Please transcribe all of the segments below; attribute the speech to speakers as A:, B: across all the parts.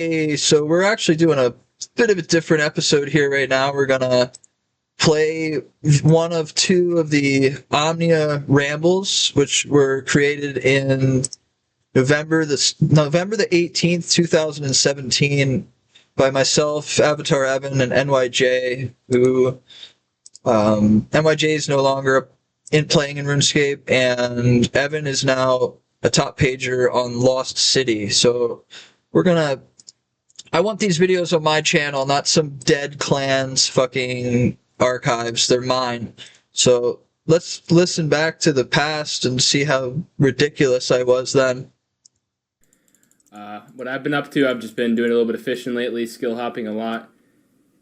A: Hey, so we're actually doing a bit of a different episode here right now. We're gonna play one of two of the Omnia rambles, which were created in November the 18th, 2017, by myself, Avatar Evan, and NYJ. Who NYJ is no longer in playing in RuneScape, and Evan is now a top pager on Lost City. So we're gonna I want these videos on my channel, not some dead clan's fucking archives. They're mine. So let's listen back to the past and see how ridiculous I was then.
B: What I've been up to, I've just been doing a little bit of fishing lately, skill hopping a lot,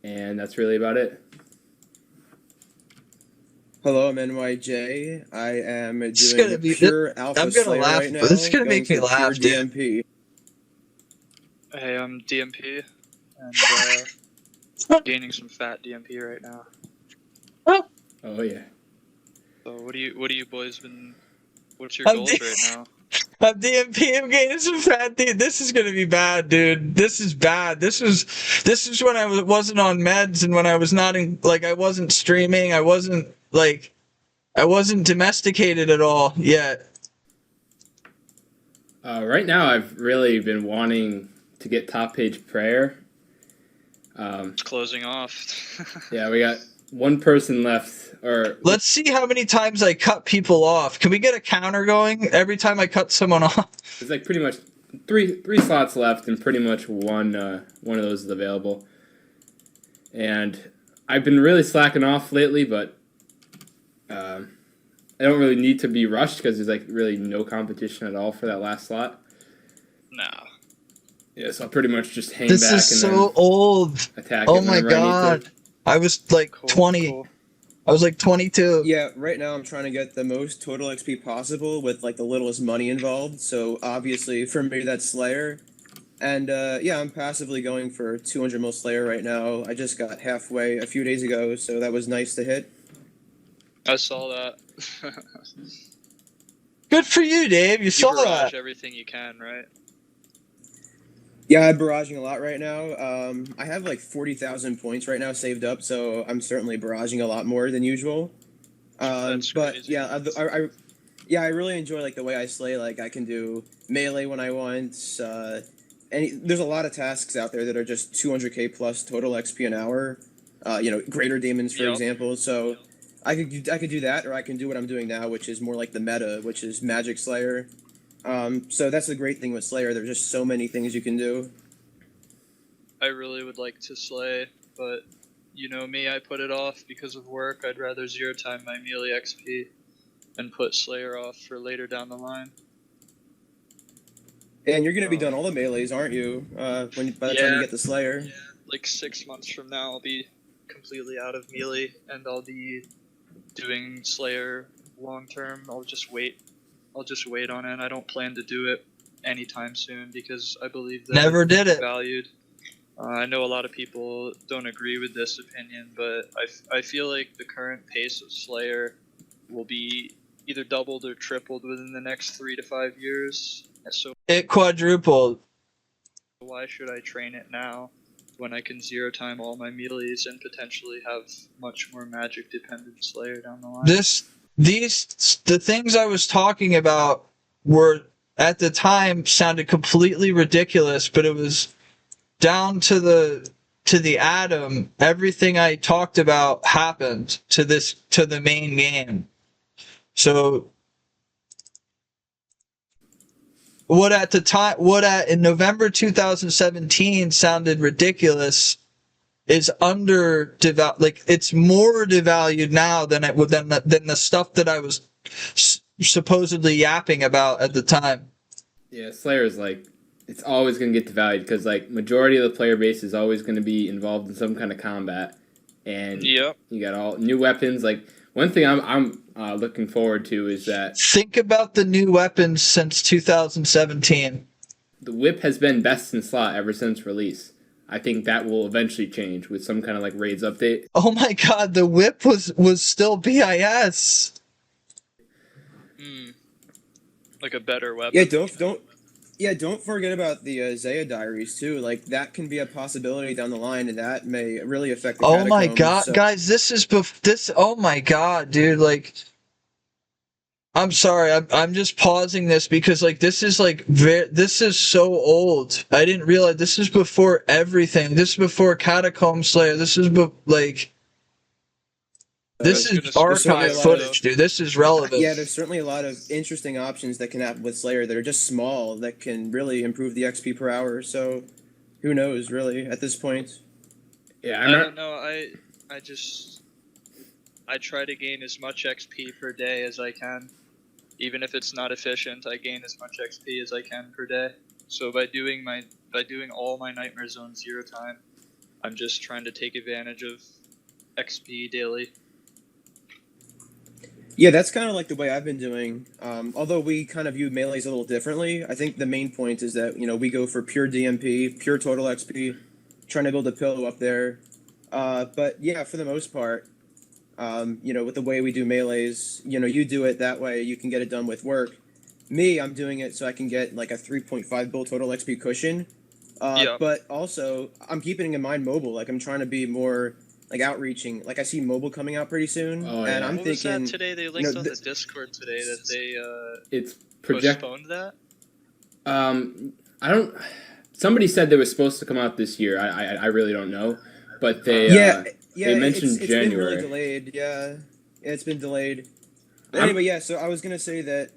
B: and that's really about it.
C: Hello, I'm NYJ. I am
A: This is
C: doing
A: gonna be.
C: pure Alpha
A: I'm gonna
C: Slayer
A: laugh,
C: right now.
A: but this is gonna
C: going
A: make me
C: for
A: laugh,
C: pure
A: dude.
C: DMP.
D: Hey, I'm DMP, and gaining some fat DMP right now.
B: Oh yeah.
D: So what do you boys been? What's your
A: I'm
D: goals right now?
A: I'm DMP. I'm getting some fat, dude. This is gonna be bad, dude. This is bad. This is when I wasn't on meds and when I was not in, like, I wasn't streaming. I wasn't domesticated at all yet.
B: Right now, I've really been wanting to get top page prayer.
D: It's closing off.
B: Yeah, we got one person left. Or
A: Let's see how many times I cut people off. Can we get a counter going every time I cut someone off?
B: there's like pretty much three slots left, and pretty much one of those is available. And I've been really slacking off lately, but I don't really need to be rushed because there's like really no competition at all for that last slot.
D: No.
B: Yeah, so I'll pretty much just hang
A: This
B: back
A: is
B: and
A: so old.
B: attack.
A: Oh
B: it
A: my
B: whenever I need
A: god.
B: to.
A: I was like
D: Cool,
A: 20.
D: cool.
A: I was like 22.
C: Yeah, right now I'm trying to get the most total XP possible with like the littlest money involved. So obviously for me that's Slayer. And yeah, I'm passively going for 200 mil Slayer right now. I just got halfway a few days ago, so that was nice to hit.
D: I saw that.
A: Good for you, Dave. You
D: You
A: saw
D: barrage
A: that.
D: everything you can, right?
C: Yeah, I'm barraging a lot right now. I have like 40,000 points right now saved up, so I'm certainly barraging a lot more than usual.
D: That's
C: But
D: crazy.
C: yeah, I really enjoy like the way I slay. Like I can do melee when I want. There's a lot of tasks out there that are just 200k plus total XP an hour. Greater demons, for
D: Yep.
C: example. So I could do that, or I can do what I'm doing now, which is more like the meta, which is Magic Slayer. So that's the great thing with Slayer. There's just so many things you can do.
D: I really would like to slay, but you know me, I put it off because of work. I'd rather zero time my melee XP and put Slayer off for later down the line.
C: And you're gonna be done all the melees, aren't you? By the time you
D: Yeah.
C: get the Slayer.
D: Yeah, like 6 months from now, I'll be completely out of melee, and I'll be doing Slayer long term. I'll just wait on it. I don't plan to do it anytime soon because I believe that
A: Never did it.
D: valued. I know a lot of people don't agree with this opinion, but I feel like the current pace of Slayer will be either doubled or tripled within the next 3 to 5 years. So
A: It quadrupled.
D: why should I train it now when I can zero time all my melees and potentially have much more magic dependent Slayer down the line?
A: The things I was talking about were at the time sounded completely ridiculous, but it was down to the atom. Everything I talked about happened to the main game. So what in November 2017 sounded ridiculous is it's more devalued now than the stuff that I was supposedly yapping about at the time.
B: Yeah, Slayer is like, it's always going to get devalued because like majority of the player base is always going to be involved in some kind of combat, and
D: Yep.
B: you got all new weapons. Like one thing I'm looking forward to is that
A: Think about the new weapons since 2017.
B: the whip has been best in slot ever since release. I think that will eventually change with some kind of like raids update.
A: Oh my god, the whip was still BIS.
D: Like a better weapon.
C: Yeah, don't Yeah, don't forget about the Zaya diaries too. Like that can be a possibility down the line, and that may really affect the
A: Oh my
C: catacombs.
A: god,
C: So
A: guys, this. Oh my god, dude. Like, I'm sorry. I'm just pausing this because like this is like this is so old. I didn't realize this is before everything. This is before Catacomb Slayer. This is
C: I
A: this
D: was
A: is
D: gonna say,
C: there's certainly
A: archive
C: a lot
A: footage,
C: of
A: dude. This is relevant.
C: yeah, there's certainly a lot of interesting options that can happen with Slayer that are just small that can really improve the XP per hour. So who knows, really, at this point?
B: Yeah,
D: I
B: I'm not.
D: don't know. I try to gain as much XP per day as I can, even if it's not efficient. I gain as much XP as I can per day. So by doing all my Nightmare Zone 0 time, I'm just trying to take advantage of XP daily.
C: Yeah, that's kind of like the way I've been doing. Although we kind of view melees a little differently, I think the main point is that we go for pure DMP, pure total XP, trying to build a pillow up there. But yeah, for the most part, with the way we do melees, you do it that way, you can get it done with work. Me, I'm doing it so I can get like a 3.5 bull total XP cushion.
D: Yeah.
C: But also, I'm keeping in mind mobile. Like I'm trying to be more like outreaching. Like I see mobile coming out pretty soon,
B: Oh,
C: and
B: yeah.
C: I'm
D: What was
C: thinking
D: that today? They linked on the Discord today that they
B: It's project.
D: postponed that.
B: I don't. Somebody said they was supposed to come out this year. I really don't know, but they
C: yeah,
B: they mentioned
C: it's been really
B: January.
C: delayed. Yeah, it's been delayed. But
B: I'm-
C: anyway, yeah. So I was gonna say that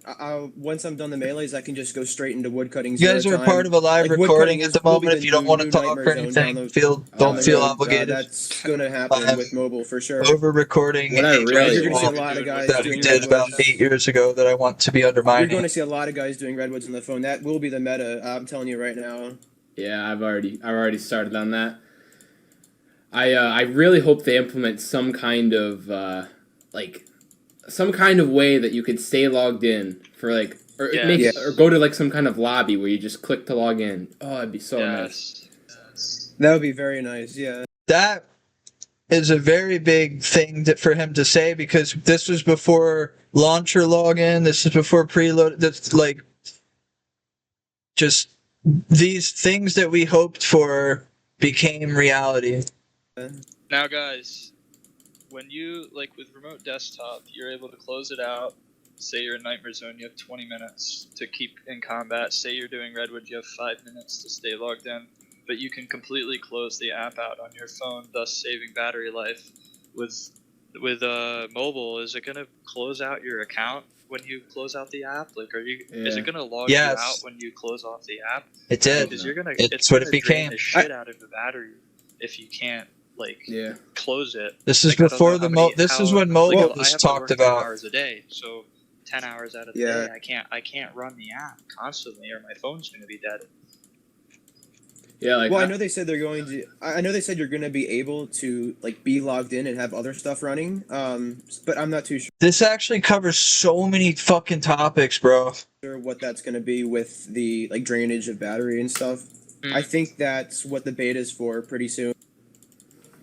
C: once I'm done the melees, I can just go straight into woodcutting.
A: You guys are a part of a live
C: Like,
A: recording
C: woodcutting
A: at the
C: will be
A: moment. If you don't want to
C: new
A: talk
C: Nightmare
A: or
C: Zone down
A: anything,
C: the
A: don't
B: yeah.
A: feel
C: road.
A: obligated.
C: That's gonna happen with mobile for sure.
A: Over recording
B: What I
A: a
B: really
C: You're gonna see a
B: want-
C: lot of guys
A: that we
C: doing
A: did about
C: redwoods.
A: 8 years ago that I want to be
C: You're
A: undermining.
C: going to see a lot of guys doing redwoods on the phone. That will be the meta. I'm telling you right now.
B: Yeah, I've already started on that. I really hope they implement some kind of some kind of way that you could stay logged in for like or
D: Yeah.
B: make
C: Yeah.
B: or go to like some kind of lobby where you just click to log in. Oh, it'd be so nice.
D: Yes.
C: That would be very nice. Yeah.
A: That is a very big thing for him to say because this was before launcher login. This is before preload. That's like just these things that we hoped for became reality.
D: Now, guys, when you like with remote desktop, you're able to close it out. Say you're in Nightmare Zone, you have 20 minutes to keep in combat. Say you're doing Redwood, you have 5 minutes to stay logged in. But you can completely close the app out on your phone, thus saving battery life. With mobile, is it gonna close out your account when you close out the app? Like, is it gonna log
A: Yes.
D: you out when you close off the app?
A: It did.
D: Because you're gonna
A: It's
D: it's
A: what
D: gonna
A: it
D: drain
A: became.
D: the shit out of the battery if you can't
B: Yeah.
D: close it.
A: This is
D: Like, I don't
A: before
D: know
A: the
D: how many-
A: this is
D: how-
A: when
D: like,
A: mobile
D: I
A: was
D: have to work
A: talked
D: 10
A: about.
D: hours a day, so 10 hours out of the
C: Yeah.
D: day, I can't run the app constantly, or my phone's gonna be dead.
B: Yeah, like
C: Well, I know they said they're going to. I know they said you're going to be able to like be logged in and have other stuff running. But I'm not too
A: This actually covers so many fucking topics, bro.
C: sure what that's going to be with the like drainage of battery and stuff. I think that's what the beta is for pretty soon.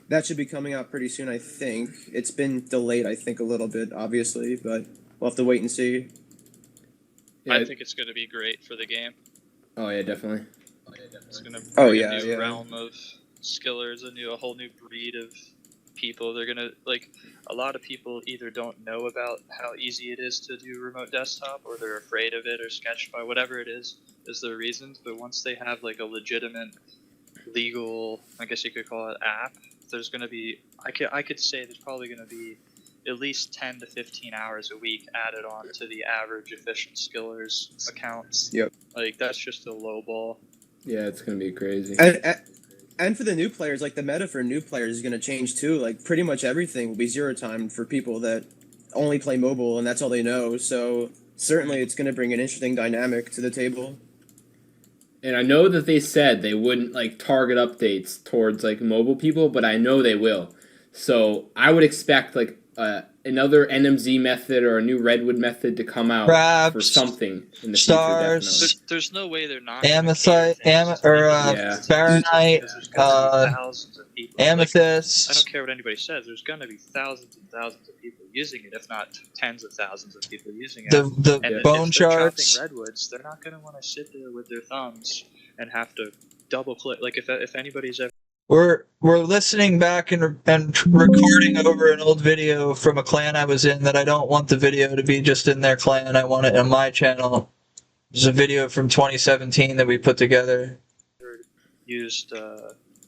C: That should be coming out pretty soon, I think. It's been delayed, I think, a little bit, obviously, but we'll have to wait and see.
B: yeah,
D: I think it's gonna be great for the game.
B: oh yeah, definitely.
D: It's gonna bring
C: Oh,
D: a
C: yeah,
D: new
C: yeah.
D: realm of skillers, a whole new breed of people. They're gonna like a lot of people either don't know about how easy it is to do remote desktop, or they're afraid of it, or sketched by whatever it is their reasons. But once they have like a legitimate, legal, I guess you could call it, app, there's gonna be I could say there's probably gonna be at least 10 to 15 hours a week added on to the average efficient skillers accounts.
C: Yep.
D: Like that's just a low ball.
B: Yeah, it's gonna be crazy.
C: And for the new players, like the meta for new players is going to change too. Like pretty much everything will be zero time for people that only play mobile and that's all they know. So certainly it's going to bring an interesting dynamic to the table.
B: And I know that they said they wouldn't like target updates towards like mobile people, but I know they will. So I would expect like another NMZ method or a new Redwood method to come out
A: Crabs,
B: for something in the
A: stars,
B: future. Definitely.
D: There's no way they're not.
A: Amethite,
B: Yeah.
A: Baronite,
D: thousands of people. Like, I
A: Amethyst.
D: don't care what anybody says. There's gonna be thousands and thousands of people using it, if not tens of thousands of people using it.
A: The
D: And
A: bone
D: if they're
A: charts.
D: trapping redwoods, they're not going to want to sit there with their thumbs and have to double click. Like if anybody's ever
A: We're listening back and recording over an old video from a clan I was in that I don't want the video to be just in their clan. I want it on my channel. There's a video from 2017 that we put together.
D: used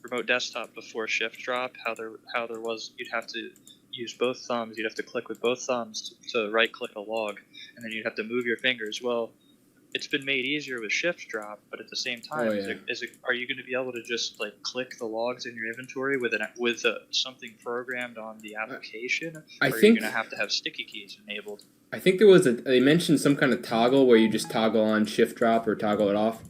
D: remote desktop before shift drop, how there was, you'd have to use both thumbs, you'd have to click with both thumbs to right click a log, and then you'd have to move your fingers. Well, it's been made easier with shift drop, but at the same time, are you going to be able to just like click the logs in your inventory with something programmed on the application? Or are you going to have sticky keys enabled?
B: I think they mentioned some kind of toggle where you just toggle on shift drop or toggle it off.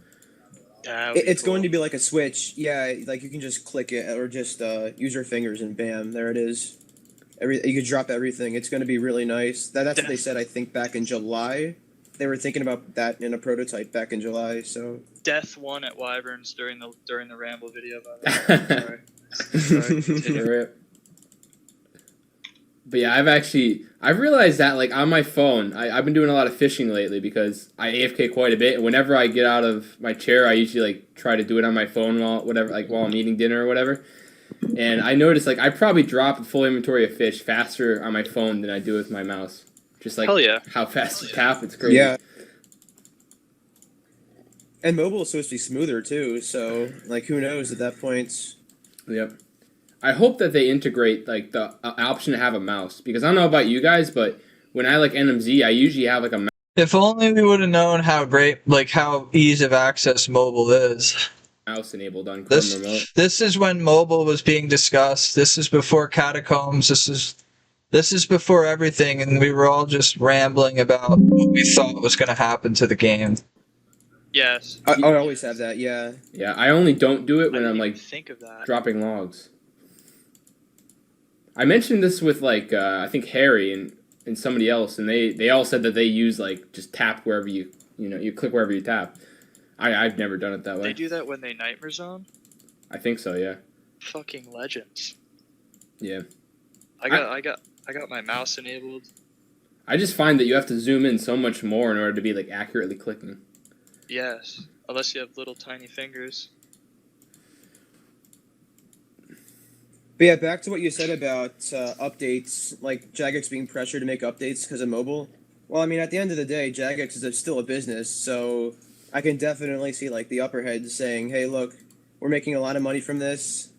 C: It's going to be like a switch. Yeah, like you can just click it or just use your fingers and bam, there it is. You could drop everything. It's going to be really nice. That's what they said, I think, back in July. They were thinking about that in a prototype back in July. So
D: Death won at Wyverns during the Ramble video. By the way. Sorry.
B: But yeah, I've realized that like on my phone, I've been doing a lot of fishing lately because I AFK quite a bit, and whenever I get out of my chair, I usually like try to do it on my phone while I'm eating dinner or whatever. And I noticed like I probably drop a full inventory of fish faster on my phone than I do with my mouse. Just like how fast you tap, it's crazy.
C: Yeah. And mobile is supposed to be smoother too, so like who knows at that point.
B: Yep. I hope that they integrate like the option to have a mouse, because I don't know about you guys, but when I like NMZ, I usually have like a mouse.
A: If only we would have known how great, like how ease of access mobile is.
B: Mouse enabled on Chrome Remote.
A: This is when mobile was being discussed. This is before Catacombs. This is before everything, and we were all just rambling about what we thought was going to happen to the game.
D: Yes.
C: I always have that, yeah.
B: Yeah, I only don't do it when I'm like
D: think of that.
B: dropping logs. I mentioned this with like I think Harry and somebody else, and they all said that they use like just tap wherever you click wherever you tap. I've never done it that way.
D: They do that when they nightmare zone?
B: I think so, yeah.
D: Fucking legends.
B: Yeah.
D: I got my mouse enabled.
B: I just find that you have to zoom in so much more in order to be like accurately clicking.
D: Yes, unless you have little tiny fingers.
C: But yeah, back to what you said about updates, like Jagex being pressured to make updates because of mobile. Well, I mean, at the end of the day, Jagex is still a business, so I can definitely see like the upper heads saying, "Hey, look, we're making a lot of money from this.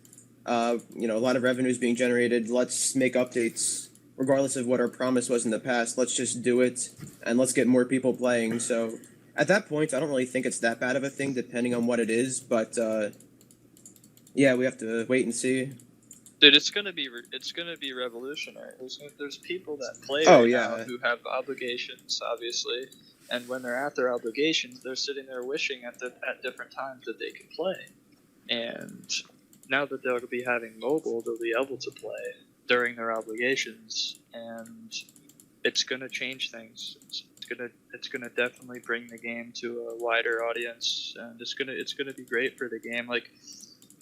C: A lot of revenue is being generated. Let's make updates, regardless of what our promise was in the past. Let's just do it, and let's get more people playing." So at that point, I don't really think it's that bad of a thing, depending on what it is. But yeah, we have to wait and see.
D: Dude, it's gonna be revolutionary. There's people that play now who have obligations, obviously, and when they're at their obligations, they're sitting there wishing at different times that they could play. And now that they'll be having mobile, they'll be able to play during their obligations, and it's gonna change things. It's gonna definitely bring the game to a wider audience, and it's gonna be great for the game. Like,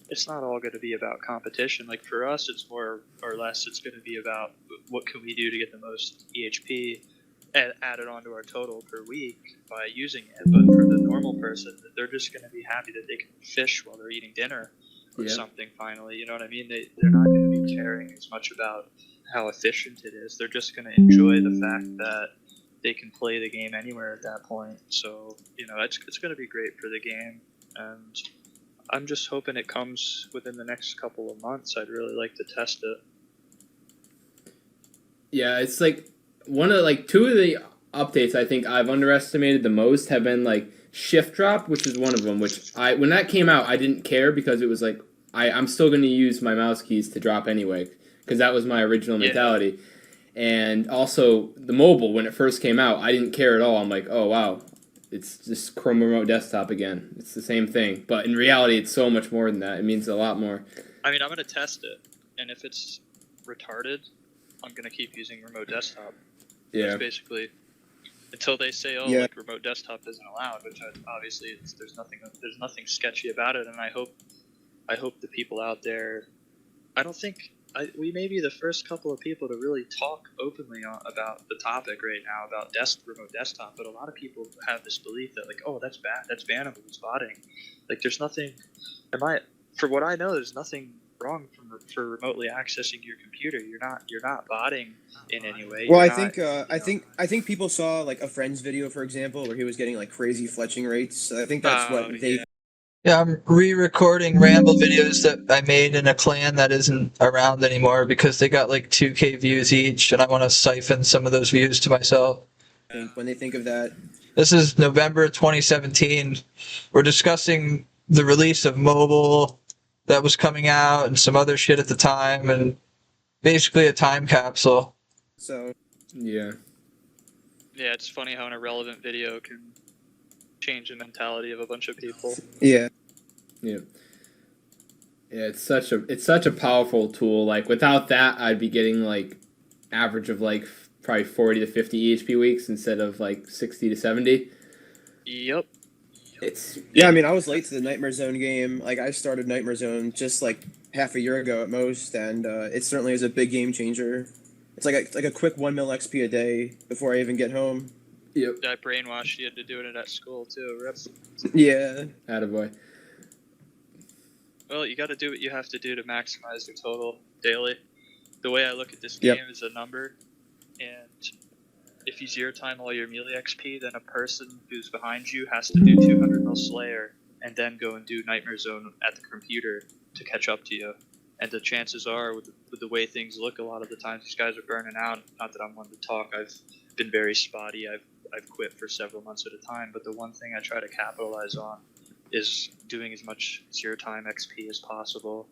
D: it's not all going to be about competition. Like for us, it's more or less it's going to be about what can we do to get the most EHP and add it onto our total per week by using it. But for the normal person, they're just going to be happy that they can fish while they're eating dinner or something. Finally, you know what I mean? They're not going to be caring as much about how efficient it is. They're just going to enjoy the fact that they can play the game anywhere at that point. So it's going to be great for the game, and I'm just hoping it comes within the next couple of months. I'd really like to test it.
B: Yeah, it's like two of the updates I think I've underestimated the most have been like shift drop, which is one of them, which when that came out, I didn't care because it was like I'm still going to use my mouse keys to drop anyway, because that was my original mentality. And also the mobile, when it first came out, I didn't care at all. I'm like, oh wow, it's just Chrome Remote Desktop again. It's the same thing. But in reality, it's so much more than that. It means a lot more.
D: I mean, I'm going to test it. And if it's retarded, I'm going to keep using Remote Desktop.
B: Yeah.
D: That's basically until they say, like Remote Desktop isn't allowed, which obviously there's nothing sketchy about it. And I hope the people out there, I don't think we may be the first couple of people to really talk openly about the topic right now about remote desktop, but a lot of people have this belief that, like, oh, that's bad, that's bannable, it's botting. Like, there's nothing. For what I know, there's nothing wrong for remotely accessing your computer. You're not botting in any way.
C: Well,
D: You're
C: I think I think people saw like a friend's video, for example, where he was getting like crazy fletching rates. So I think that's what they.
D: Yeah.
A: Yeah, I'm re-recording ramble videos that I made in a clan that isn't around anymore because they got like 2K views each, and I want to siphon some of those views to myself.
C: Think when they think of that.
A: This is November 2017. We're discussing the release of mobile that was coming out and some other shit at the time, and basically a time capsule.
C: So
B: Yeah.
D: Yeah, it's funny how an irrelevant video can change the mentality of a bunch of people.
C: yeah.
B: Yeah. Yeah, it's such a powerful tool. Like, without that, I'd be getting like average of like probably 40 to 50 EHP weeks instead of like 60 to 70.
D: Yep.
B: It's
C: Yeah, I mean, I was late to the Nightmare Zone game. Like, I started Nightmare Zone just like half a year ago at most, and it certainly is a big game changer. It's like a quick 1 mil XP a day before I even get home.
B: Yep.
D: I brainwashed you into doing it at school too. Rip.
C: Yeah.
B: Attaboy.
D: Well, you got to do what you have to do to maximize your total daily. The way I look at this
C: Yep.
D: game is a number, and if you zero time all your melee XP, then a person who's behind you has to do 200 mil Slayer and then go and do Nightmare Zone at the computer to catch up to you. And the chances are, with the way things look, a lot of the times these guys are burning out. Not that I'm one to talk. I've been very spotty. I've quit for several months at a time. But the one thing I try to capitalize on is doing as much zero time XP as possible.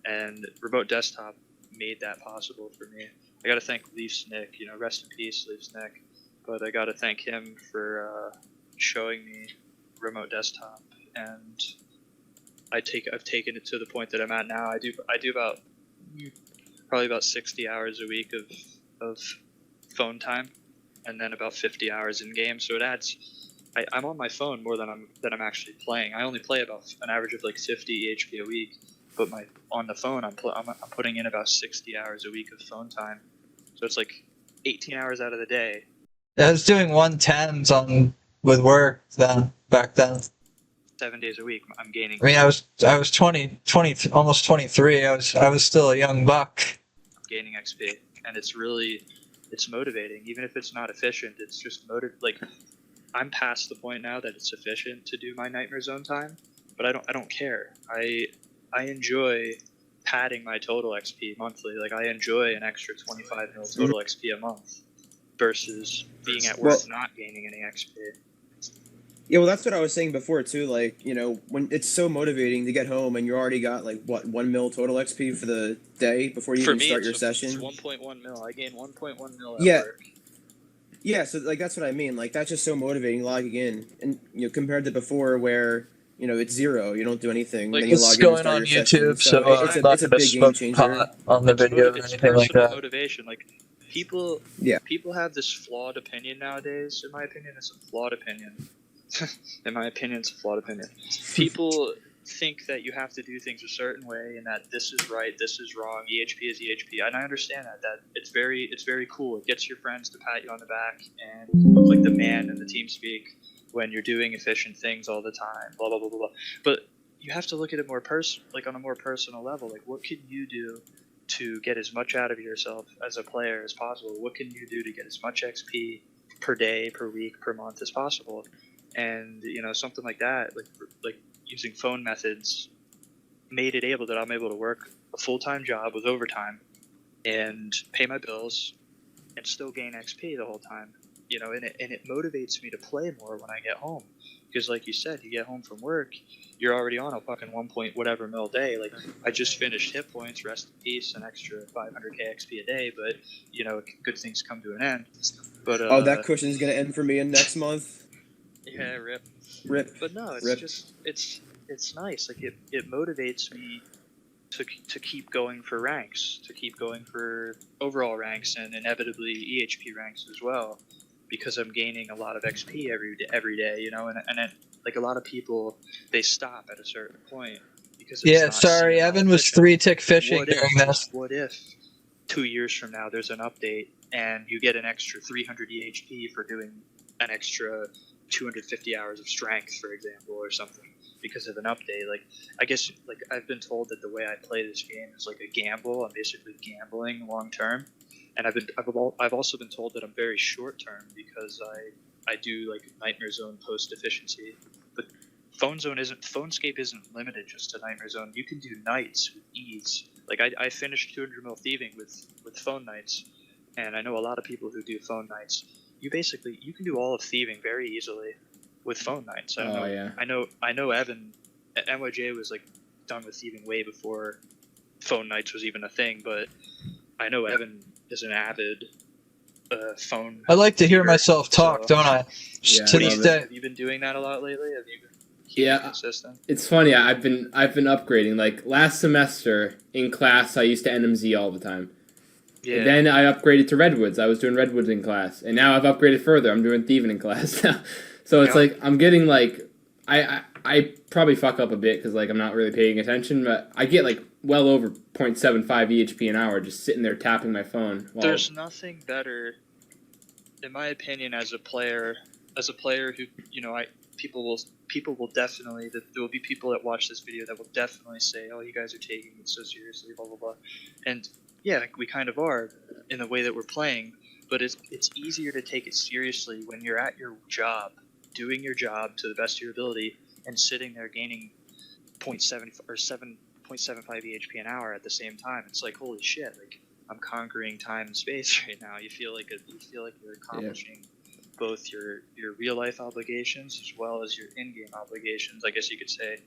D: And Remote Desktop made that possible for me. I got to thank Leafs Nick. Rest in peace, Leafs Nick. But I got to thank him for showing me Remote Desktop, and I've taken it to the point that I'm at now. I do probably about 60 hours a week of phone time, and then about 50 hours in game. So it adds. I'm on my phone more than I'm actually playing. I only play about an average of like 50 EHP a week, but on the phone I'm putting in about 60 hours a week of phone time. So it's like 18 hours out of the day.
A: I was doing 110s with work back then.
D: 7 days a week, I'm gaining.
A: I mean, I was 20, almost 23. I was still a young buck.
D: I'm gaining XP, and it's motivating, even if it's not efficient. It's just like I'm past the point now that it's efficient to do my Nightmare Zone time, but I don't care. I enjoy padding my total XP monthly. Like, I enjoy an extra 25 mil total XP a month versus being at work not gaining any XP.
C: Yeah, well, that's what I was saying before too. Like, when it's so motivating to get home and you already got like 1 mil total XP for the day before you even start your session.
D: It's 1.1 mil. I gain 1.1 mil at work.
C: Yeah, so like that's what I mean. Like, that's just so motivating logging in, and compared to before where it's zero, you don't do anything.
A: Like,
C: then you
A: this
C: log
A: is
C: in and
A: going
C: start
A: on
C: your
A: YouTube,
C: session.
A: so
C: it's
A: I'm not
C: a
A: going to
C: big game
A: smoke
C: changer.
A: pot on the video or
D: It's
A: anything like
D: personal
A: that.
D: motivation. Like, people have this flawed opinion nowadays. In my opinion, it's a flawed opinion. In my opinion, it's a flawed opinion. People think that you have to do things a certain way and that this is right, this is wrong, EHP is EHP. And I understand that it's very cool. It gets your friends to pat you on the back and look like the man in the team speak when you're doing efficient things all the time, blah blah blah blah blah. But you have to look at it more on a more personal level. Like, what can you do to get as much out of yourself as a player as possible? What can you do to get as much XP per day, per week, per month as possible? And something like that, like using phone methods, made it able that I'm able to work a full-time job with overtime and pay my bills and still gain XP the whole time. And it motivates me to play more when I get home, because like you said, you get home from work, you're already on a fucking 1 point whatever mil day. Like, I just finished hit points, rest in peace, an extra 500k XP a day, but good things come to an end. But
C: that cushion's gonna end for me in next month.
D: Yeah, rip. But no, it's
C: Rip.
D: just it's nice. Like, it motivates me to keep going for ranks, to keep going for overall ranks, and inevitably EHP ranks as well, because I'm gaining a lot of XP every day. And then, like, a lot of people, they stop at a certain point because it's
A: Yeah,
D: not
A: sorry,
D: CML
A: Evan was
D: efficient.
A: 3-tick fishing
D: What
A: during
D: if,
A: this.
D: what if 2 years from now there's an update and you get an extra 300 EHP for doing an extra 250 hours of strength, for example, or something because of an update? Like, I guess, like, I've been told that the way I play this game is like a gamble. I'm basically gambling long term, and I've also been told that I'm very short term because I do like Nightmare Zone post efficiency, but Phonescape isn't limited just to Nightmare Zone. You can do Knights with ease. Like, I finished 200 mil thieving with Phone Knights, and I know a lot of people who do Phone Knights. You can do all of thieving very easily with Phone Knights.
B: Yeah.
D: I know Evan at NYJ was like done with thieving way before Phone Knights was even a thing, but I know Evan is an avid phone.
A: I like to hear
D: thiever,
A: myself talk,
D: so-
A: don't I?
B: Yeah,
A: To
B: I
A: this
B: love
A: day.
D: Have you been doing that a lot lately? Have you been keeping
B: Yeah.
D: consistent?
B: It's funny. I've been upgrading. Like last semester in class, I used to NMZ all the time.
D: Yeah.
B: And then I upgraded to Redwoods. I was doing Redwoods in class, and now I've upgraded further. I'm doing Thieving in class now. So it's
D: Yeah.
B: like I'm getting like I probably fuck up a bit because like I'm not really paying attention, but I get like well over 0.75 EHP an hour just sitting there tapping my phone. While,
D: There's nothing better, in my opinion, as a player who, you know, people will definitely, there will be people that watch this video that will definitely say, oh, you guys are taking it so seriously, blah blah blah, and yeah, we kind of are in the way that we're playing, but it's easier to take it seriously when you're at your job, doing your job to the best of your ability, and sitting there gaining 0.7 or 7.75 EHP an hour at the same time. It's like, holy shit, like I'm conquering time and space right now. You feel like you're accomplishing both your real life obligations as well as your in-game obligations, I guess you could say.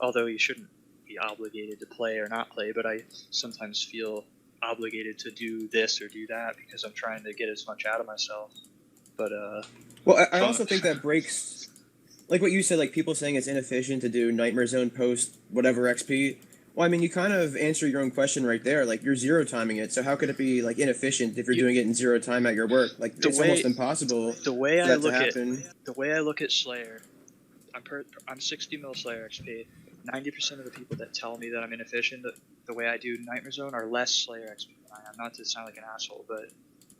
D: Although you shouldn't be obligated to play or not play, but I sometimes feel obligated to do this or do that because I'm trying to get as much out of myself. But
C: Well, I also think that breaks, like what you said, like people saying it's inefficient to do Nightmare Zone post whatever XP. Well, I mean, you kind of answer your own question right there. Like, you're zero timing it, so how could it be like inefficient if you're doing it in zero time at your work? Like, it's almost impossible
D: the way
C: for
D: I
C: that to
D: look at
C: happen.
D: the way I look at Slayer, I'm 60 mil Slayer XP. 90% of the people that tell me that I'm inefficient the way I do Nightmare Zone are less Slayer XP than I am. Not to sound like an asshole, but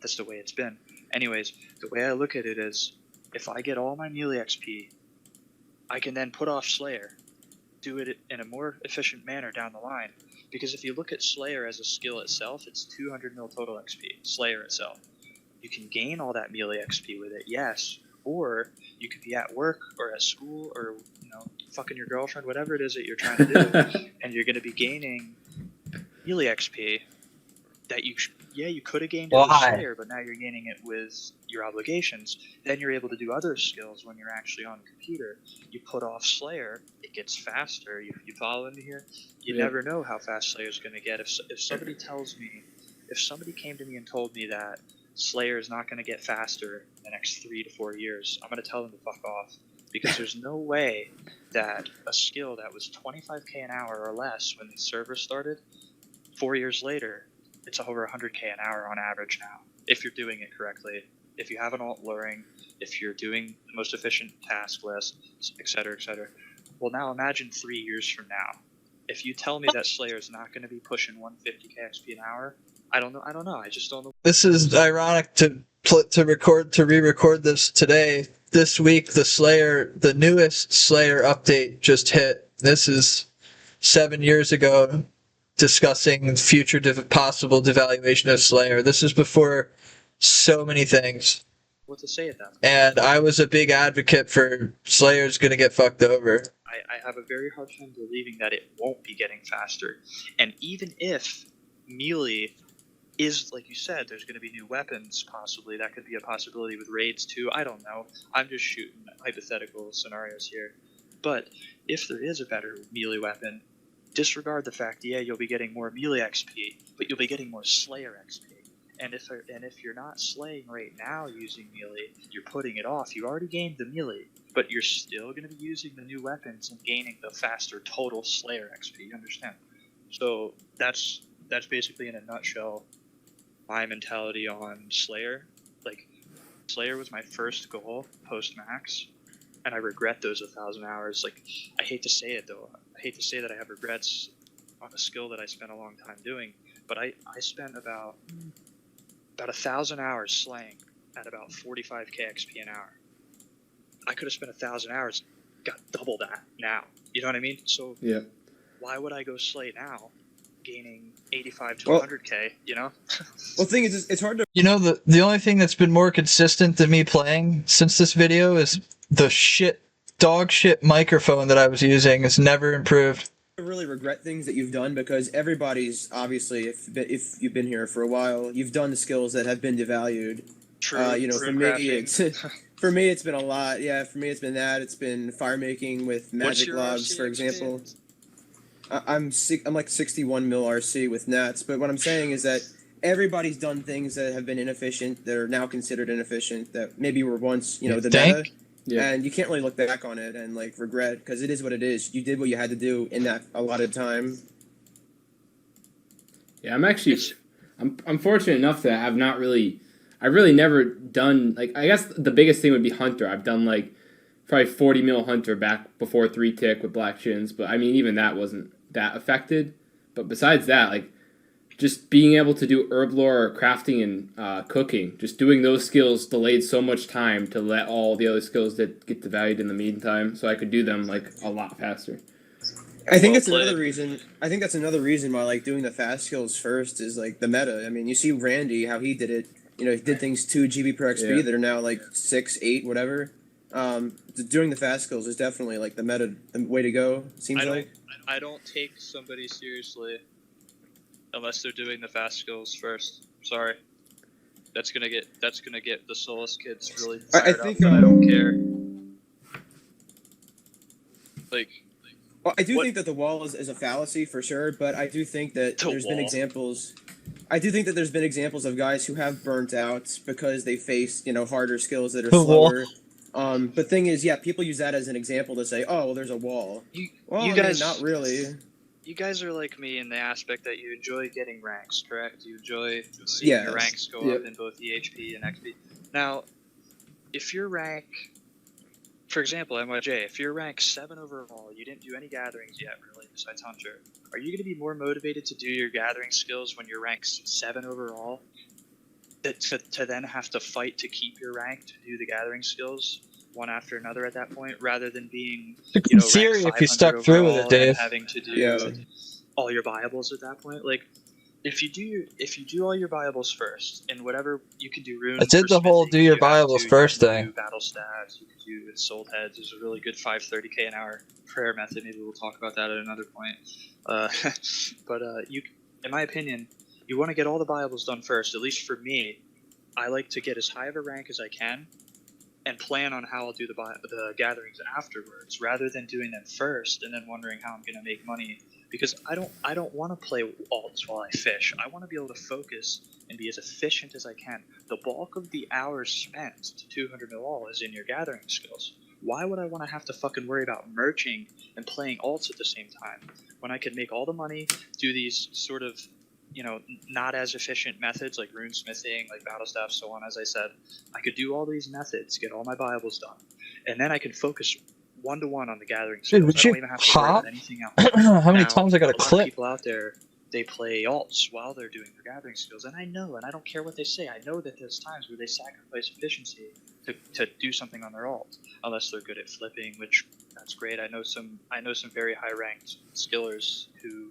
D: that's the way it's been. Anyways, the way I look at it is, if I get all my melee XP, I can then put off Slayer, do it in a more efficient manner down the line. Because if you look at Slayer as a skill itself, it's 200 mil total XP, Slayer itself. You can gain all that melee XP with it, yes, or you could be at work or at school or, you know, fucking your girlfriend, whatever it is that you're trying to do, and you're going to be gaining melee XP that you could have gained it with
A: Why?
D: Slayer, but now you're gaining it with your obligations. Then you're able to do other skills when you're actually on the computer. You put off Slayer, it gets faster. You following me here? You
B: Yeah.
D: never know how fast Slayer's going to get. If somebody tells me, if somebody came to me and told me that Slayer is not going to get faster in the next 3 to 4 years, I'm going to tell them to fuck off. Because there's no way that a skill that was 25k an hour or less when the server started, 4 years later, it's over 100k an hour on average now, if you're doing it correctly, if you have an alt luring, if you're doing the most efficient task list, etc., etc. Well, now imagine 3 years from now. If you tell me that Slayer is not going to be pushing 150k XP an hour, I don't know. I just don't know.
A: This is ironic to re-record this today. This week, the newest Slayer update just hit. This is 7 years ago, discussing future possible devaluation of Slayer. This is before so many things.
D: What to say at that point.
A: And I was a big advocate for Slayer's gonna get fucked over.
D: I have a very hard time believing that it won't be getting faster. And even if melee is, like you said, there's going to be new weapons, possibly. That could be a possibility with raids too. I don't know. I'm just shooting hypothetical scenarios here. But if there is a better melee weapon, disregard the fact, yeah, you'll be getting more melee XP, but you'll be getting more Slayer XP. And if you're not slaying right now using melee, you're putting it off. You already gained the melee, but you're still going to be using the new weapons and gaining the faster total Slayer XP. You understand? So that's basically in a nutshell my mentality on Slayer. Like, Slayer was my first goal post max, and I regret those 1,000 hours. Like, I hate to say it though. I hate to say that I have regrets on a skill that I spent a long time doing, but I spent about 1,000 hours slaying at about 45k XP an hour. I could have spent 1,000 hours, got double that now. You know what I mean? So
B: Yeah.
D: why would I go slay now, gaining 85 to
C: Well-
D: 100k? You know?
C: Well, the thing is, it's hard to.
A: You know, the only thing that's been more consistent than me playing since this video is the dog shit microphone that I was using has never improved.
C: Really regret things that you've done, because everybody's obviously, if you've been here for a while, you've done the skills that have been devalued.
D: True.
C: You know,
D: true
C: for me,
D: crafting.
C: for me, it's been a lot. Yeah, for me, it's been that. It's been fire making with
D: What's
C: magic
D: your
C: logs,
D: RC
C: for example.
D: XP?
C: I'm like 61 mil RC with nats, but what I'm saying is that everybody's done things that have been inefficient, that are now considered inefficient, that maybe were once, you know, the
A: think?
C: meta.
B: Yeah.
C: And you can't really look back on it and like regret, because it is what it is. You did what you had to do in that allotted time.
B: Yeah, I'm fortunate enough that I've really never done, like, I guess the biggest thing would be Hunter. I've done like probably 40 mil Hunter back before 3 tick with Black Shins, but I mean, even that wasn't that affected. But besides that, like, just being able to do herb lore, crafting, and cooking, just doing those skills delayed so much time to let all the other skills that get devalued in the meantime, so I could do them like a lot faster.
C: I think
D: Well
C: that's
D: played.
C: another reason. I think that's another reason why like doing the fast skills first is like the meta. I mean, you see Randy how he did it. You know, he did things 2 GB per XP
B: Yeah.
C: that are now like 6, 8, whatever. Doing the fast skills is definitely like the meta, the way to go. Seems like.
D: I don't take somebody seriously unless they're doing the fast skills first. Sorry. That's gonna get the Solus kids really
C: I
D: fired
C: think,
D: up, but I don't care. Like,
C: Well, I do
D: What-
C: think that the wall is a fallacy for sure, but I do think that
D: The
C: there's been
D: wall.
C: examples. I do think that there's been examples of guys who have burnt out because they faced, you know, harder skills that are
A: The wall.
C: slower. But thing is, yeah, people use that as an example to say, "Oh, well, there's a wall." Well,
D: you
C: I mean,
D: guys
C: not really.
D: You guys are like me in the aspect that you enjoy getting ranks, correct? You enjoy seeing
C: Yes.
D: your ranks go
C: Yep.
D: up in both EHP and XP. Now, if your rank, for example, NYJ, if you're rank 7 overall, you didn't do any gatherings yet, really, besides Hunter, are you going to be more motivated to do your gathering skills when you're ranked 7 overall? To then have to fight to keep your rank to do the gathering skills one after another at that point, rather than being,
A: In
D: you know,
A: theory,
D: ranked
A: if you
D: 500
A: stuck through with it,
D: overall
A: Dave.
D: and having to do
C: Yeah.
D: all your viables at that point. Like, if you do all your viables first, and whatever you can do runes.
A: I did
D: for
A: the whole
D: smithing
A: do your
D: if you have
A: viables
D: to,
A: first
D: you can
A: thing.
D: Do battle stabs, you can do soul heads. There's a really good 530k an hour prayer method. Maybe we'll talk about that at another point. You, in my opinion, you want to get all the viables done first. At least for me, I like to get as high of a rank as I can, and plan on how I'll do the gatherings afterwards, rather than doing them first and then wondering how I'm going to make money. Because I don't want to play alts while I fish. I want to be able to focus and be as efficient as I can. The bulk of the hours spent to 200 mil all is in your gathering skills. Why would I want to have to fucking worry about merching and playing alts at the same time when I could make all the money, do these sort of, you know, not as efficient methods like rune smithing, like battle staff, so on. As I said, I could do all these methods, get all my viables done, and then I can focus 1-to-1 on the gathering skills.
A: would
D: I don't
A: you
D: even have to worry
A: pop?
D: about anything else.
A: How many
D: Now,
A: times I got a
D: a lot of
A: clip?
D: people out there, they play alts while they're doing their gathering skills, and I know, and I don't care what they say. I know that there's times where they sacrifice efficiency to do something on their alt, unless they're good at flipping, which that's great. I know some very high ranked skillers who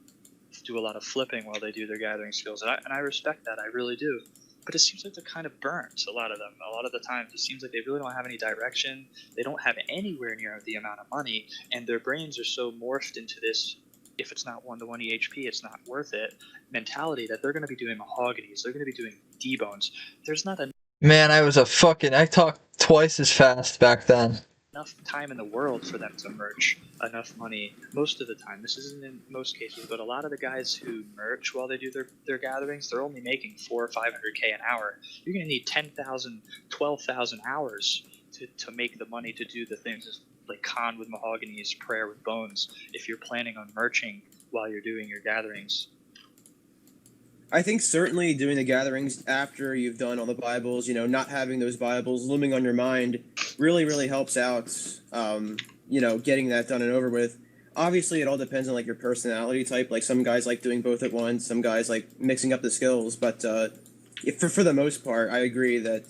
D: do a lot of flipping while they do their gathering skills, and I respect that. I really do. But it seems like they're kind of burnt, a lot of them. A lot of the times, it seems like they really don't have any direction. They don't have anywhere near the amount of money, and their brains are so morphed into this, if it's not 1-to-1 EHP, it's not worth it, mentality that they're going to be doing mahoganies, they're going to be doing D-bones. There's not
A: Man, I talked twice as fast back then.
D: enough time in the world for them to merch enough money most of the time. This isn't in most cases, but a lot of the guys who merch while they do their gatherings, they're only making 400 or 500k an hour. You're going to need 10,000, 12,000 hours to make the money to do the things like con with mahoganies, prayer with bones, if you're planning on merching while you're doing your gatherings.
C: I think certainly doing the gatherings after you've done all the Bibles, you know, not having those Bibles looming on your mind really, really helps out, you know, getting that done and over with. obviously it all depends on like your personality type. Like some guys like doing both at once, some guys like mixing up the skills. But for the most part, I agree that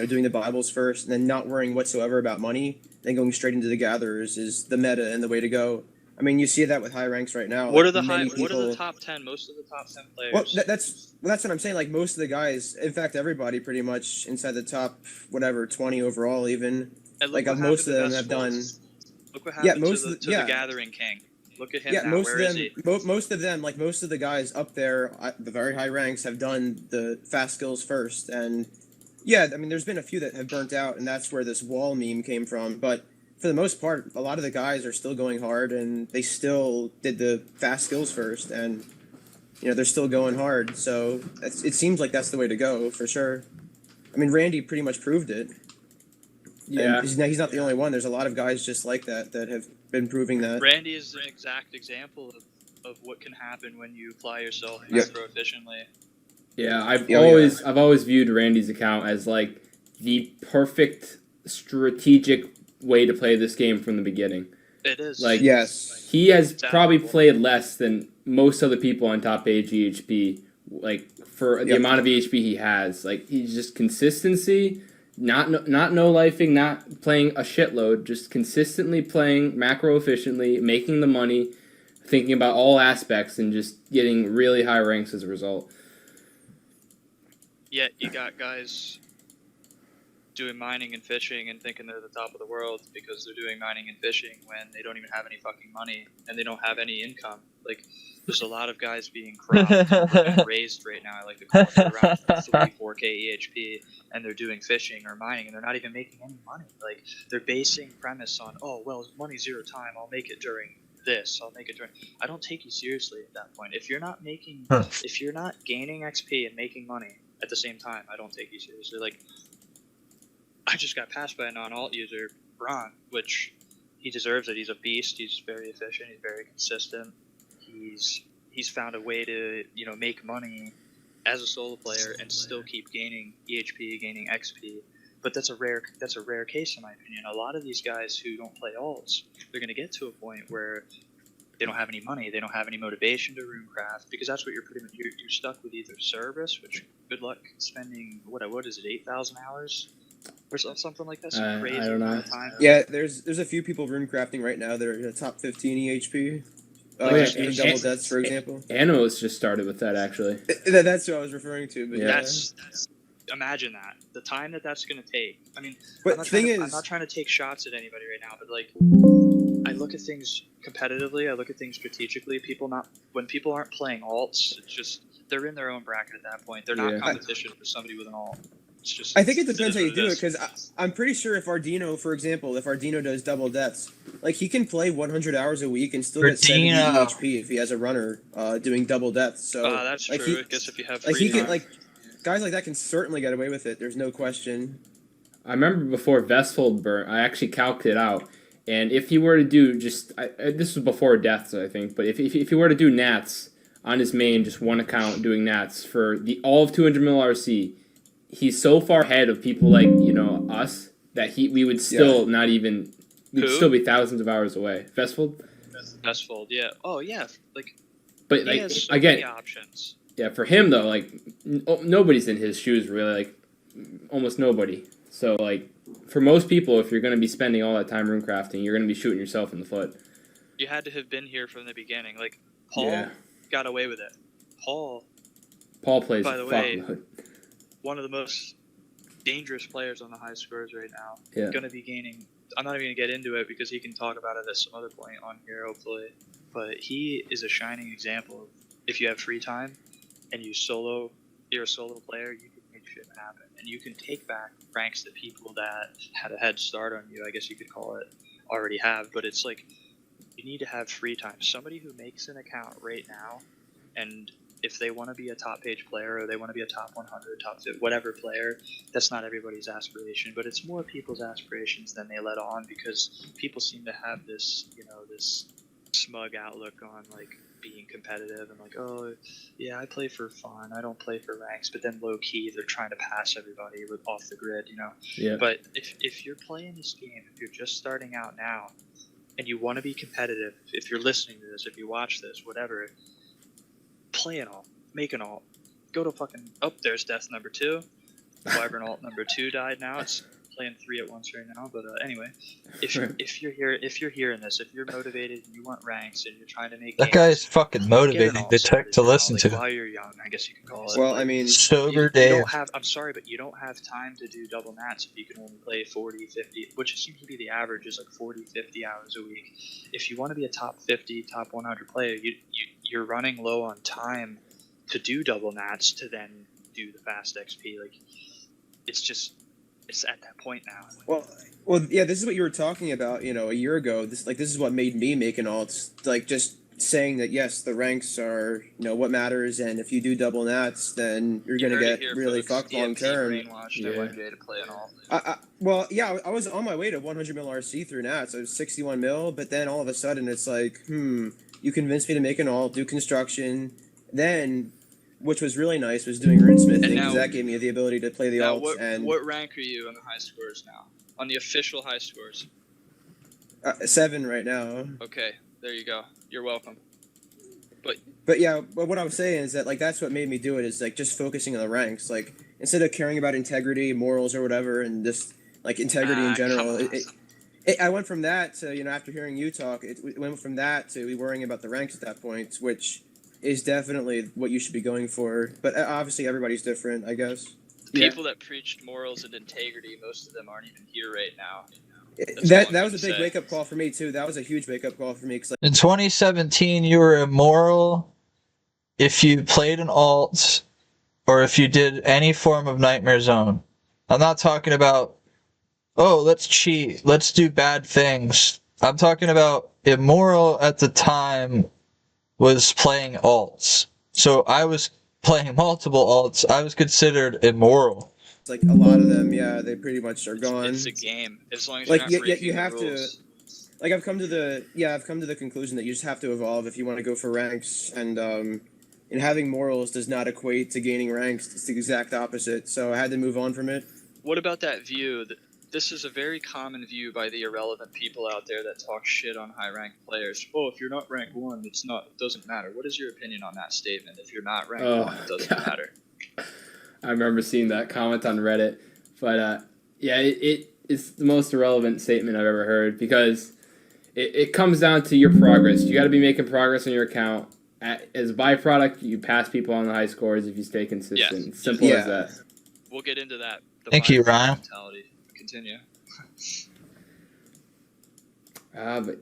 C: doing the Bibles first and then not worrying whatsoever about money, then going straight into the gatherers is the meta and the way to go. I mean, you see that with high ranks right now.
D: What
C: like,
D: are the
C: many
D: What are the
C: people-
D: top 10? Most of the top 10 players.
C: Well, that's what I'm saying. Like most of the guys, in fact, everybody pretty much inside the top 20 overall, even.
D: And
C: like,
D: what
C: most of
D: happened
C: them
D: to
C: have
D: Vestful.
C: done.
D: Look what happened
C: most
D: to
C: of
D: the
C: yeah.
D: Gathering King. Look at him
C: Yeah,
D: now.
C: most
D: Where
C: of
D: is
C: them,
D: he?
C: most of them, like most of the guys up there, the very high ranks, have done the fast skills first, and yeah, I mean, there's been a few that have burnt out, and that's where this wall meme came from. But for the most part, a lot of the guys are still going hard, and they still did the fast skills first, and they're still going hard. So it seems like that's the way to go for sure. I mean, Randy pretty much proved it.
B: Yeah.
C: And he's not the only one. There's a lot of guys just like that have been proving that.
D: Randy is an exact example of what can happen when you apply yourself
C: Yep.
D: macro efficiently.
B: Yeah, I've
C: Yeah,
B: always viewed Randy's account as like the perfect strategic way to play this game from the beginning.
D: It is.
B: Like,
C: Yes.
B: he has
D: It's
B: probably
D: admirable.
B: played less than most other people on top page EHP. Like for the
C: Yep.
B: amount of EHP he has, like he's just consistency, not no lifing, not playing a shitload, just consistently playing macro efficiently, making the money, thinking about all aspects, and just getting really high ranks as a result.
D: Yet you got guys doing mining and fishing and thinking they're the top of the world because they're doing mining and fishing when they don't even have any fucking money and they don't have any income. Like, there's a lot of guys being cropped and raised right now. I like to call it around 3-4K EHP, and they're doing fishing or mining and they're not even making any money. Like, they're basing premise on, oh, well, money's 0 time. I'll make it during this. I'll make it during. I don't take you seriously at that point. If you're not making, if you're not gaining XP and making money at the same time, I don't take you seriously. Like, I just got passed by a non-alt user, Braun, which he deserves it. He's a beast. He's very efficient. He's very consistent. He's found a way to make money as a solo player and still keep gaining EHP, gaining XP. But that's a rare case in my opinion. A lot of these guys who don't play alts, they're going to get to a point where they don't have any money, they don't have any motivation to runecraft, because that's what you're pretty much you're stuck with either service, which good luck spending what is it 8,000 hours or something like that. Some crazy
B: I don't know.
D: amount of time.
C: Yeah, there's a few people runecrafting right now that are in the top 15 EHP.
B: Oh, yeah,
C: doing double deaths, for example.
B: Animals just started with that actually.
C: That's who I was referring to. But
B: Yeah.
D: That's imagine that the time that's going to take. I mean,
C: But
D: I'm not,
C: thing
D: trying to,
C: is,
D: I'm not trying to take shots at anybody right now, but like, I look at things competitively. I look at things strategically. When people aren't playing alts, it's just they're in their own bracket at that point. They're not
B: Yeah.
D: competition for somebody with an alt. It's just.
C: I think it depends how
D: is
C: you
D: what
C: do it,
D: is.
C: because I'm pretty sure if Ardino, for example, if Ardino does double deaths, like he can play 100 hours a week and still get 70
A: Ardino.
C: EHP if he has a runner doing double deaths. So
D: That's
C: like,
D: true. I guess if you have
C: like
D: free
C: he can
D: time.
C: like guys like that can certainly get away with it. There's no question.
B: I remember before Vestfold burnt, I actually calculated it out, and if he were to do this was before deaths, I think, but if he were to do Nats on his main, just one account doing Nats for all of 200 mil RC, he's so far ahead of people like us that we would still not even we'd
D: Who?
B: still be thousands of hours away. Vestfold,
D: Bestfold, yeah. Oh yeah, like
B: but
D: he
B: like
D: has so
B: again,
D: many options.
B: yeah, for him though, like nobody's in his shoes really, like almost nobody. So like for most people, if you're going to be spending all that time runecrafting, you're going to be shooting yourself in the foot.
D: You had to have been here from the beginning. Like Paul
B: Yeah.
D: got away with it. Paul,
B: Paul plays
D: By the
B: fuck
D: way,
B: mode.
D: one of the most dangerous players on the high scores right now.
B: Yeah.
D: Going to be gaining. I'm not even going to get into it because he can talk about it at some other point on here, hopefully. But he is a shining example of if you have free time and you're a solo player, you can make shit happen. And you can take back ranks that people that had a head start on you, I guess you could call it, already have. But it's like, you need to have free time. Somebody who makes an account right now, and if they want to be a top page player or they want to be a top 100, top 50, whatever player, that's not everybody's aspiration, but it's more people's aspirations than they let on, because people seem to have this, this smug outlook on like being competitive and like, oh yeah, I play for fun, I don't play for ranks, but then low key they're trying to pass everybody off the grid,
B: Yeah.
D: But if you're playing this game, if you're just starting out now, and you want to be competitive, if you're listening to this, if you watch this, whatever, play an alt, make an alt, go to fucking, oh, there's death number 2. Wyvern alt number 2 died now. It's playing 3 at once right now. But anyway, if you're hearing this, if you're motivated and you want ranks and you're trying to make
A: That
D: games,
A: guy's fucking
D: get an
A: motivating
D: alt
A: to tech
D: started
A: to
D: now,
A: listen
D: like,
A: to.
D: while you're young, I guess you can call it.
C: Well,
D: Like,
C: I mean,
A: Sober
D: you
A: Dave.
D: don't have, I'm sorry, but you don't have time to do double nats if you can only play 40, 50, which seems to be the average, is like 40, 50 hours a week. If you want to be a top 50, top 100 player, you're running low on time to do double nats to then do the fast XP. Like, it's at that point now.
C: Well, yeah. This is what you were talking about, a year ago. This is what made me make an alts. Like, just saying that yes, the ranks are what matters, and if you do double nats, then you're gonna get really fucked long term.
D: Brainwashed NYJ to play an alt.
C: Well, yeah, I was on my way to 100 mil RC through nats. I was 61 mil, but then all of a sudden it's like, you convinced me to make an alt, do construction, then. Which was really nice, was doing runesmithing, because that gave me the ability to play the
D: now,
C: alts.
D: What rank are you on the high scores now? On the official high scores?
C: 7 right now.
D: Okay, there you go. You're welcome.
C: But yeah, but what I was saying is that, like, that's what made me do it, is, like, just focusing on the ranks. Like, instead of caring about integrity, morals, or whatever, and just, like, integrity in general, I went from that to, after hearing you talk, it went from that to worrying about the ranks at that point, which is definitely what you should be going for. But obviously everybody's different, I guess.
D: People that preached morals and integrity, most of them aren't even here right now.
C: That was a big wake-up call for me, too. That was a huge wake-up call for me. Cause, like,
A: In 2017, you were immoral if you played an alt or if you did any form of Nightmare Zone. I'm not talking about, oh, let's cheat, let's do bad things. I'm talking about immoral at the time was playing alts. So I was playing multiple alts. I was considered immoral.
C: like, a lot of them, they pretty much are gone.
D: It's a game. As long as you're not breaking
C: you have
D: the rules.
C: to. Like, I've come to the conclusion that you just have to evolve if you want to go for ranks, and having morals does not equate to gaining ranks. It's the exact opposite. So I had to move on from it.
D: What about that view? This is a very common view by the irrelevant people out there that talk shit on high-ranked players. Oh, if you're not rank 1, it doesn't matter. What is your opinion on that statement? If you're not rank 1, it doesn't matter.
B: I remember seeing that comment on Reddit, but it's the most irrelevant statement I've ever heard, because it comes down to your progress. You got to be making progress on your account. As a byproduct, you pass people on the high scores if you stay consistent.
D: Yes.
B: Simple as that.
D: We'll get into that.
A: Thank you, Ryan.
D: Mentality. Continue.
B: But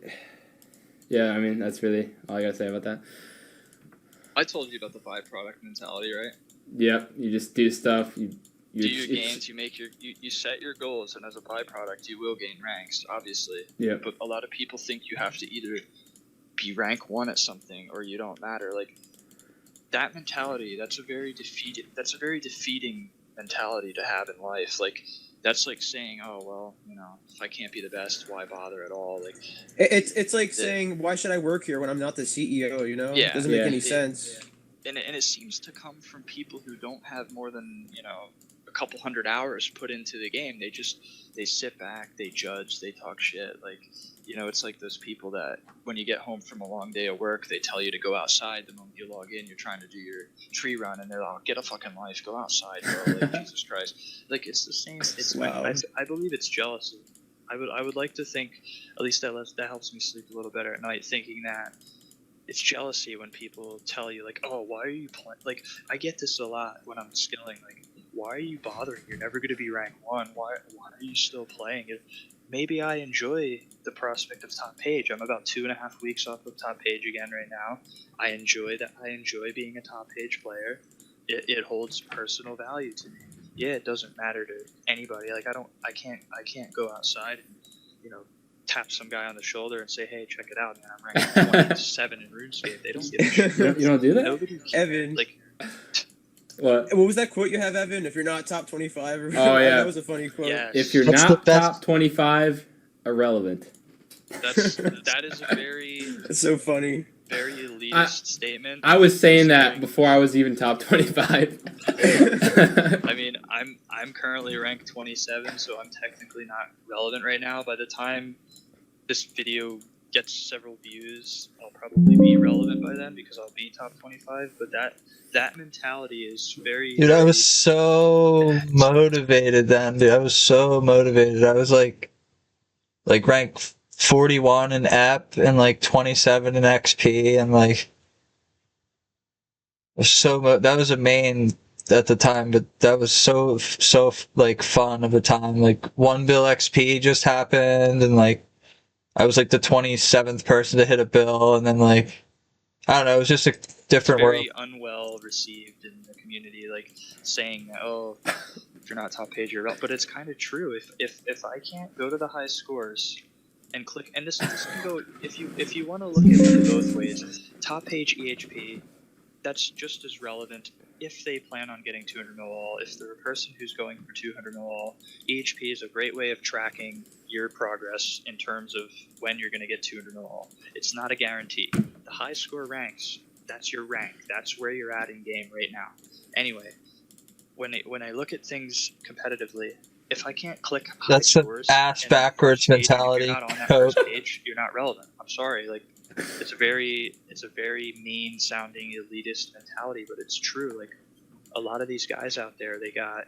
B: yeah, I mean, that's really all I gotta say about that.
D: I told you about the byproduct mentality, right?
B: Yep, you just do stuff. You
D: do your games. You set your goals, and as a byproduct, you will gain ranks, obviously.
B: Yeah. But
D: a lot of people think you have to either be rank 1 at something or you don't matter. Like, that mentality, that's a very defeating mentality to have in life. Like, that's like saying, oh, well, if I can't be the best, why bother at all? Like,
C: it's like saying, why should I work here when I'm not the CEO?
D: Yeah,
C: it doesn't make any sense.
D: Yeah. And it seems to come from people who don't have more than a couple hundred hours put into the game. They sit back, they judge, they talk shit. Like, it's like those people that when you get home from a long day of work, they tell you to go outside. The moment you log in, you're trying to do your tree run, and they're like, oh, get a fucking life, go outside, bro. Like, Jesus Christ. Like, it's the same. It's
C: Wow.
D: I believe it's jealousy. I would like to think, at least that helps me sleep a little better at night, thinking that it's jealousy when people tell you, like, oh, why are you playing? Like, I get this a lot when I'm skilling. Like, why are you bothering? You're never going to be rank 1. Why are you still playing it? Maybe I enjoy the prospect of top page. I'm about 2.5 weeks off of top page again right now. I enjoy that. I enjoy being a top page player. It holds personal value to me. Yeah, it doesn't matter to anybody. Like, I can't go outside and, tap some guy on the shoulder and say, hey, check it out, man, I'm ranked 27 in RuneScape. They don't give a shit.
B: You don't do that?
D: Nobody cares.
C: Evan.
D: Like,
B: what
C: was that quote you have, Evan? If you're not top 25 or
B: oh yeah,
C: that was a funny quote.
D: Yes.
B: If you're
A: That's
B: not
A: the best.
B: top 25, irrelevant.
D: that is a very
C: That's so funny.
D: very elitist statement.
B: I was saying that before I was even top 25.
D: I mean, I'm currently ranked 27, so I'm technically not relevant right now. By the time this video gets several views, I'll probably be relevant by then because I'll be top 25. But that mentality is very,
A: Dude, I
D: very
A: was so
D: bad.
A: motivated then, dude. I was so motivated. I was like rank 41 in EP and like 27 in XP, and like that was a main at the time, but that was so like fun of a time. Like 1 bill XP just happened, and like I was like the 27th person to hit a bill, and then like I don't know, it was just a different world.
D: Very unwell received in the community, like saying, "Oh, if you're not top page, you're up." But it's kind of true. If I can't go to the high scores and click, and this can go if you want to look at it both ways. Top page EHP, that's just as relevant if they plan on getting 200 mil all. If they're a person who's going for 200 mil all, EHP is a great way of tracking your progress in terms of when you're going to get 200 mil all. It's not a guarantee. The high score ranks, that's your rank. That's where you're at in game right now. Anyway, when I look at things competitively, if I can't click high
A: That's an
D: scores
A: ass
D: and on the
A: backwards
D: first page, and if
A: mentality.
D: you're not on that
A: Cope.
D: first page, you're not relevant. I'm sorry, like it's a very mean sounding elitist mentality, but it's true. Like a lot of these guys out there, they got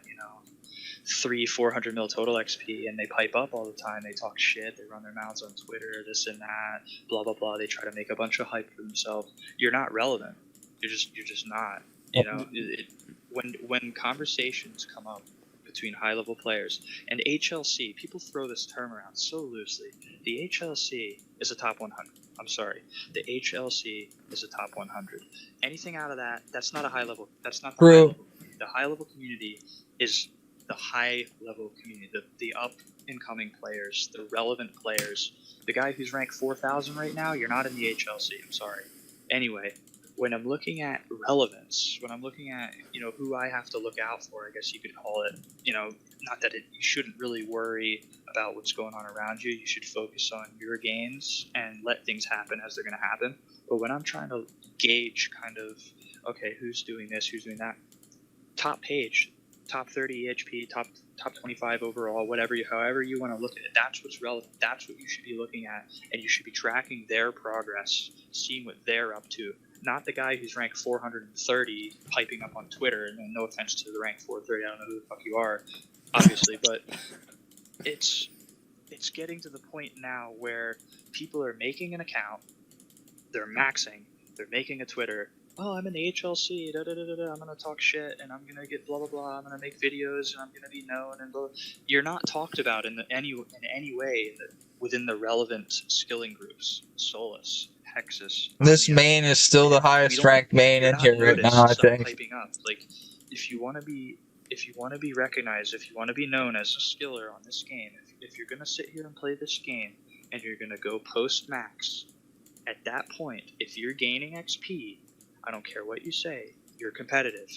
D: 300-400 mil total XP, and they pipe up all the time. They talk shit. They run their mouths on Twitter, this and that, blah blah blah. They try to make a bunch of hype for themselves. You're not relevant. You're just not. When conversations come up between high level players and HLC, people throw this term around so loosely. The HLC is a top 100. I'm sorry. The HLC is a top 100. Anything out of that, that's not a high level. That's not the high level community. The high level community is the high level community, the up and coming players, the relevant players. The guy who's ranked 4,000 right now, you're not in the HLC. I'm sorry. Anyway, when I'm looking at relevance, when I'm looking at who I have to look out for, I guess you could call it, not that you shouldn't really worry about what's going on around you. You should focus on your gains and let things happen as they're going to happen. But when I'm trying to gauge kind of, okay, who's doing this, who's doing that, top page, top 30 EHP, top 25 overall, however you want to look at it, that's what's relevant. That's what you should be looking at, and you should be tracking their progress, seeing what they're up to. Not the guy who's ranked 430 piping up on Twitter, and no offense to the rank 430, I don't know who the fuck you are, obviously, but it's getting to the point now where people are making an account, they're maxing, they're making a Twitter, oh, I'm in the HLC, I'm gonna talk shit, and I'm gonna get blah blah blah, I'm gonna make videos, and I'm gonna be known, and blah. You're not talked about in any way within the relevant skilling groups, Solus, Hexus.
A: This
D: Omnia.
A: main is still the highest ranked main
D: You're
A: in
D: not
A: here right
D: noticed
A: now, I
D: stuff
A: think.
D: piping up. Like, if you want to be recognized, if you want to be known as a skiller on this game, if you're gonna sit here and play this game, and you're gonna go post max, at that point, if you're gaining XP, I don't care what you say, you're competitive.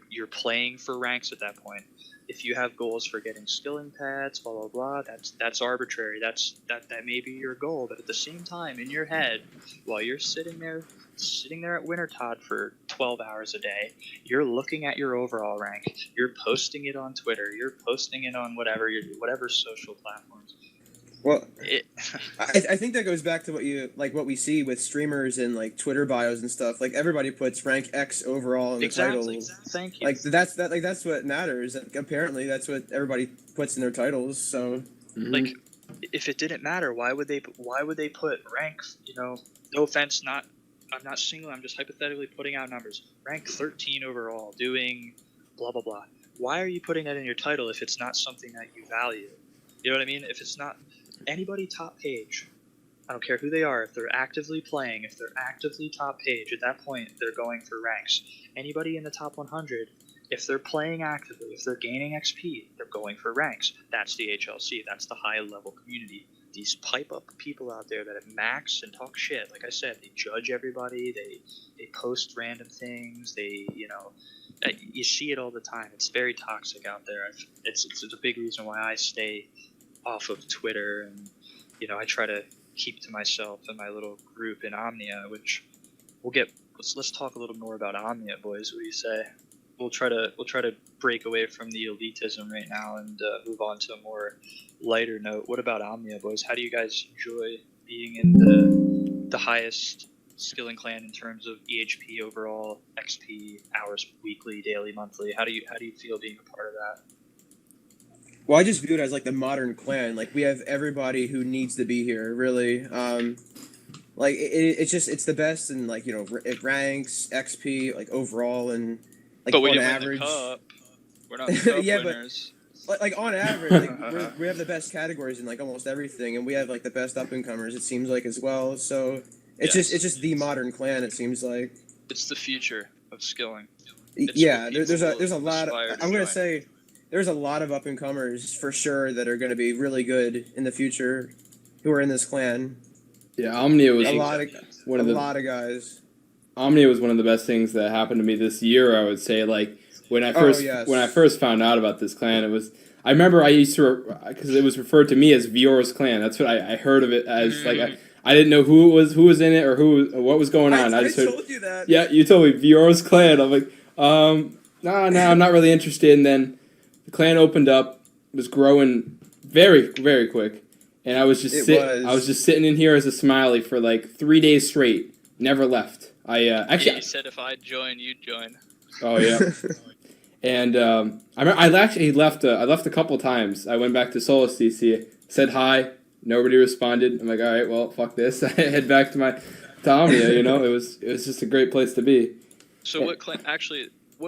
D: You're playing for ranks at that point. If you have goals for getting skilling pads, blah blah blah, that's arbitrary. That may be your goal, but at the same time, in your head, while you're sitting there at Wintertodd for 12 hours a day, you're looking at your overall rank. You're posting it on Twitter. You're posting it on whatever social platforms.
C: Well, I think that goes back to what we see with streamers and like Twitter bios and stuff. Like everybody puts rank X overall in the titles.
D: Thank you.
C: Like that's what matters. Apparently, that's what everybody puts in their titles. So,
D: like, if it didn't matter, why would they put rank? No offense, I'm not singling. I'm just hypothetically putting out numbers. Rank 13 overall, doing blah blah blah. Why are you putting that in your title if it's not something that you value? You know what I mean? If it's not anybody top page, I don't care who they are, if they're actively playing, if they're actively top page, at that point they're going for ranks. Anybody in the top 100, if they're playing actively, if they're gaining XP, they're going for ranks. That's the HLC. That's the high level community. These pipe up people out there that have max and talk shit, like I said, they judge everybody, they post random things, you see it all the time. It's very toxic out there. It's a big reason why I stay off of Twitter, and I try to keep to myself and my little group in Omnia, which let's talk a little more about Omnia, boys. What do you say? We'll try to break away from the elitism right now and move on to a more lighter note. What about Omnia, boys? How do you guys enjoy being in the highest skilling clan in terms of EHP overall, XP, hours weekly, daily, monthly? How do you feel being a part of that?
C: Well, I just view it as like the modern clan. Like we have everybody who needs to be here, really. Like it's the best, and like it ranks XP like overall, and like
D: But we
C: on
D: didn't
C: average.
D: win the cup. We're not the cup
C: Yeah,
D: winners.
C: Like on average, like we have the best categories in like almost everything, and we have like the best up and comers. It seems like as well. So it's just the modern clan. It seems like
D: It's the future of skilling.
C: yeah.
D: what
C: There's a
D: people
C: lot.
D: aspire to
C: I'm gonna
D: join.
C: say there's a lot of up and comers for sure that are gonna be really good in the future, who are in this clan.
B: Yeah, Omnia was
C: A lot of
B: one
C: a
B: of the
C: lot of guys.
B: Omnia was one of the best things that happened to me this year. I would say, like when I first
C: yes.
B: when I first found out about this clan, it was. I remember I used to because it was referred to me as Vior's clan. That's what I heard of it as. Like I didn't know who was in it or what was going on. I just heard.
C: told you that.
B: Yeah, you told me Vior's clan. I'm like, no, I'm not really interested. And then the clan opened up, was growing very, very quick, and I was just I was just sitting in here as a smiley for like 3 days straight, never left. I actually
D: You said if I'd join, you'd join.
B: oh yeah, and I actually left. I left a couple times. I went back to Solus DC, said hi, nobody responded. I'm like, all right, well, fuck this. I head back to Omnia. It was just a great place to be.
D: So what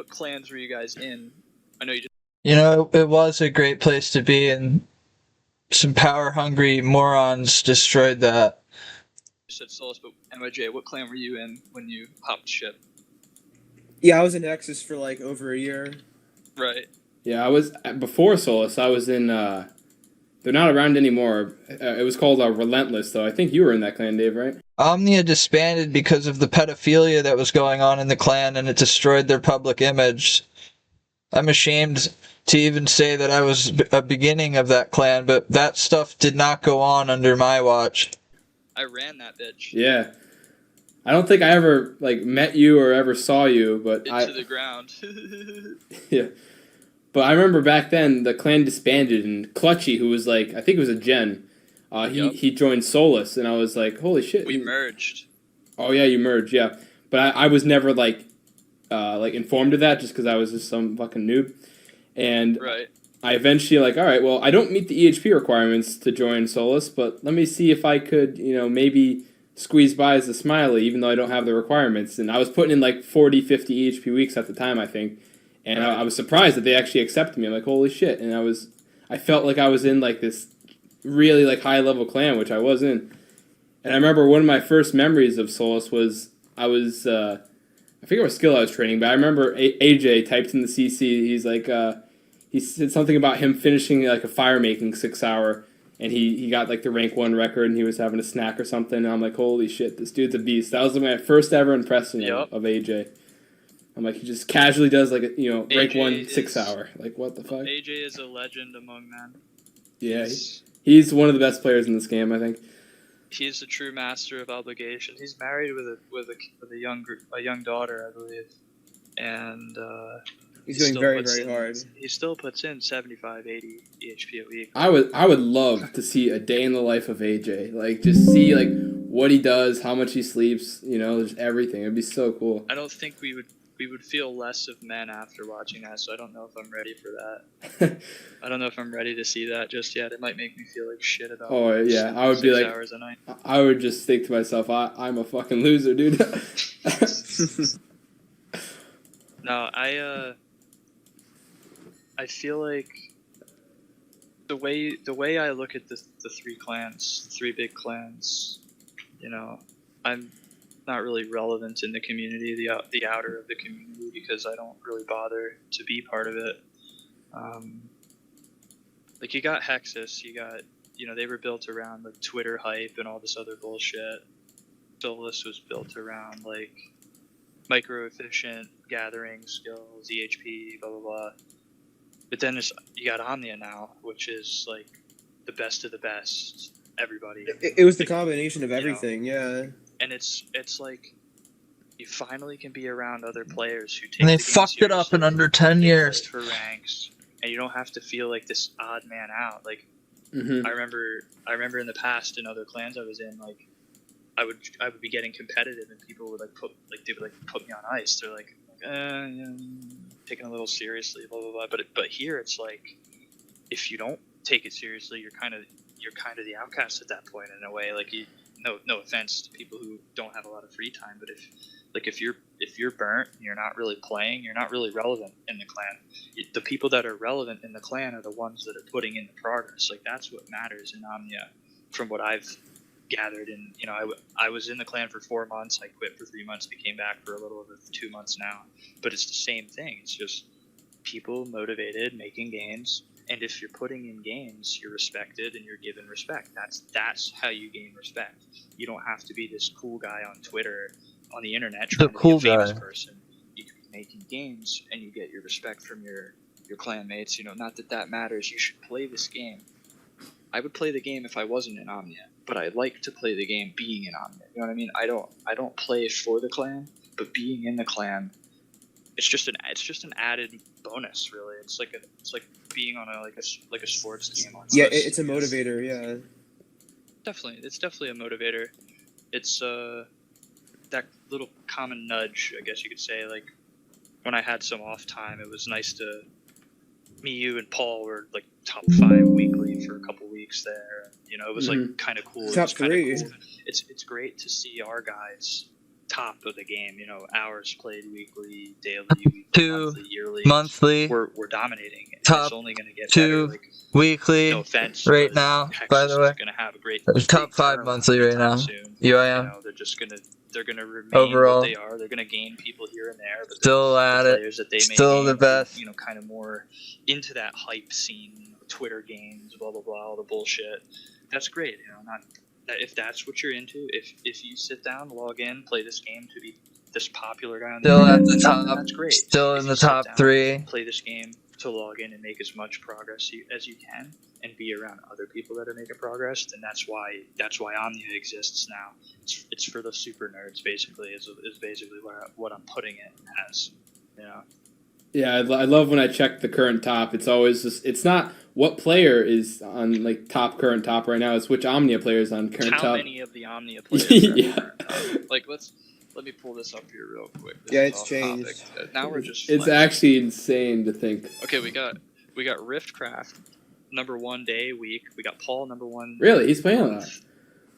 D: clans were you guys in? I know you just
A: It was a great place to be, and some power-hungry morons destroyed that.
D: said Solus, but NYJ, what clan were you in when you hopped ship?
C: Yeah, I was in Nexus for like over a year.
D: Right.
B: Yeah, I was before Solus. I was in. They're not around anymore. It was called Relentless, though. I think you were in that clan, Dave, right?
A: Omnia disbanded because of the pedophilia that was going on in the clan, and it destroyed their public image. I'm ashamed to even say that I was a beginning of that clan, but that stuff did not go on under my watch.
D: I ran that bitch.
B: Yeah. I don't think I ever met you or ever saw you, but
D: into the ground.
B: Yeah. But I remember back then the clan disbanded, and Clutchy, who was I think it was a gen, he joined Solus, and I was like, holy shit.
D: We merged.
B: Oh yeah, you merged, yeah. But I was never informed of that just because I was just some fucking noob. And
D: right.
B: I eventually all right, well, I don't meet the EHP requirements to join Solus, but let me see if I could, maybe squeeze by as a smiley, even though I don't have the requirements. And I was putting in 40, 50 EHP weeks at the time, I think. And I was surprised that they actually accepted me. I'm like, holy shit. And I felt like I was in this really high level clan, which I was in. And I remember one of my first memories of Solus was I forget what skill I was training, but I remember AJ typed in the CC, he's he said something about him finishing a fire making 6 hour, and he got the rank 1 record, and he was having a snack or something, and I'm like, holy shit, this dude's a beast. That was my first ever impression of AJ. I'm like, he just casually does rank 1 6 hour. What the fuck?
D: AJ is a legend among men.
B: Yeah, he's one of the best players in this game, I think.
D: He's a true master of obligation. He's married with a young daughter, I believe, and
C: he's doing very, very hard.
D: He still puts in 75, 80 EHP a week.
B: I would love to see a day in the life of AJ. Just see what he does, how much he sleeps, just everything. It'd be so cool.
D: I don't think we would feel less of men after watching that, so I don't know if I'm ready for that. I don't know if I'm ready to see that just yet. It might make me feel like shit about
B: Oh, yeah. I would be
D: 6 hours a night.
B: I would just think to myself, I'm a fucking loser, dude.
D: No, I feel like the way I look at the three big clans, I'm not really relevant in the community, the outer of the community, because I don't really bother to be part of it. You got Hexus, you got, they were built around Twitter hype and all this other bullshit. Solus was built around micro efficient gathering skills, EHP, blah blah blah. But then you got Omnia now, which is the best of the best. Everybody.
C: It was the combination of everything, yeah.
D: And it's you finally can be around other players who take.
A: And they
D: the game
A: fucked it up in under 10 years.
D: for ranks, and you don't have to feel like this odd man out.
B: Mm-hmm.
D: I remember in the past in other clans I was in, like I would be getting competitive and people would they would put me on ice. They're like yeah, taking it a little seriously, blah blah blah. But here it's like if you don't take it seriously, you're kind of the outcast at that point in a way. Like no offense to people who don't have a lot of free time, but if you're burnt and you're not really playing, you're not really relevant in the clan. The people that are relevant in the clan are the ones that are putting in the progress. Like that's what matters in Omnia, from what I've gathered. And I was in the clan for 4 months. I quit for 3 months. I came back for a little over 2 months now. But it's the same thing. It's just people motivated, making games. And if you're putting in games, you're respected and you're given respect. That's how you gain respect. You don't have to be this cool guy on Twitter, on the internet, trying to be a famous person. You can be making games and you get your respect from your clan mates. Not that matters. You should play this game. I would play the game if I wasn't in Omnia, but I like to play the game being in Omnia. You know what I mean? I don't play for the clan, but being in the clan, it's just an added bonus, really. It's like being on a sports team.
C: Yeah, it's a motivator. Yeah,
D: it's definitely a motivator. It's that little common nudge, I guess you could say. Like when I had some off time, it was nice to me, you, and Paul were like top 5 weekly for a couple weeks there. It was like kind of cool.
C: Top 3.
D: Cool. It's great to see our guys top of the game. Hours played weekly, daily, weekly,
A: 2
D: monthly, yearly.
A: monthly.
D: We're dominating. And
A: Top
D: it's only going to get
A: 2
D: better. Like,
A: weekly.
D: no offense,
A: right
D: but
A: now.
D: Texas
A: By the way,
D: is going to have a great
A: top 5
D: turnaround
A: monthly right
D: anytime
A: now.
D: soon.
A: UIM
D: They're gonna remain
A: overall.
D: what they are. They're gonna gain people here and there, but
A: Still
D: the
A: at it.
D: players that they may
A: Still
D: gain
A: the best.
D: are, kind of more into that hype scene, Twitter games, blah blah blah, all the bullshit. That's great. Not that if that's what you're into. If you sit down, log in, play this game to be this popular guy on the
A: Still
D: internet,
A: at the top.
D: that's great.
A: Still
D: If
A: in
D: you
A: the
D: sit
A: top
D: down,
A: 3.
D: play this game to log in and make as much progress as you can, and be around other people that are making progress, then that's why Omnia exists now. It's for the super nerds, basically. Is basically what I'm putting it as.
B: Yeah, I love when I check the current top. It's always just, it's not what player is on like current top right now. It's which Omnia player is on current top.
D: How many of the Omnia players?
B: Yeah.
D: Let me pull this up here real quick.
C: Yeah, it's changed.
D: Now we're just.
B: It's actually insane to think.
D: Okay, we got Riftcraft, number 1 day week. We got Paul, number 1.
B: Really, he's playing a lot.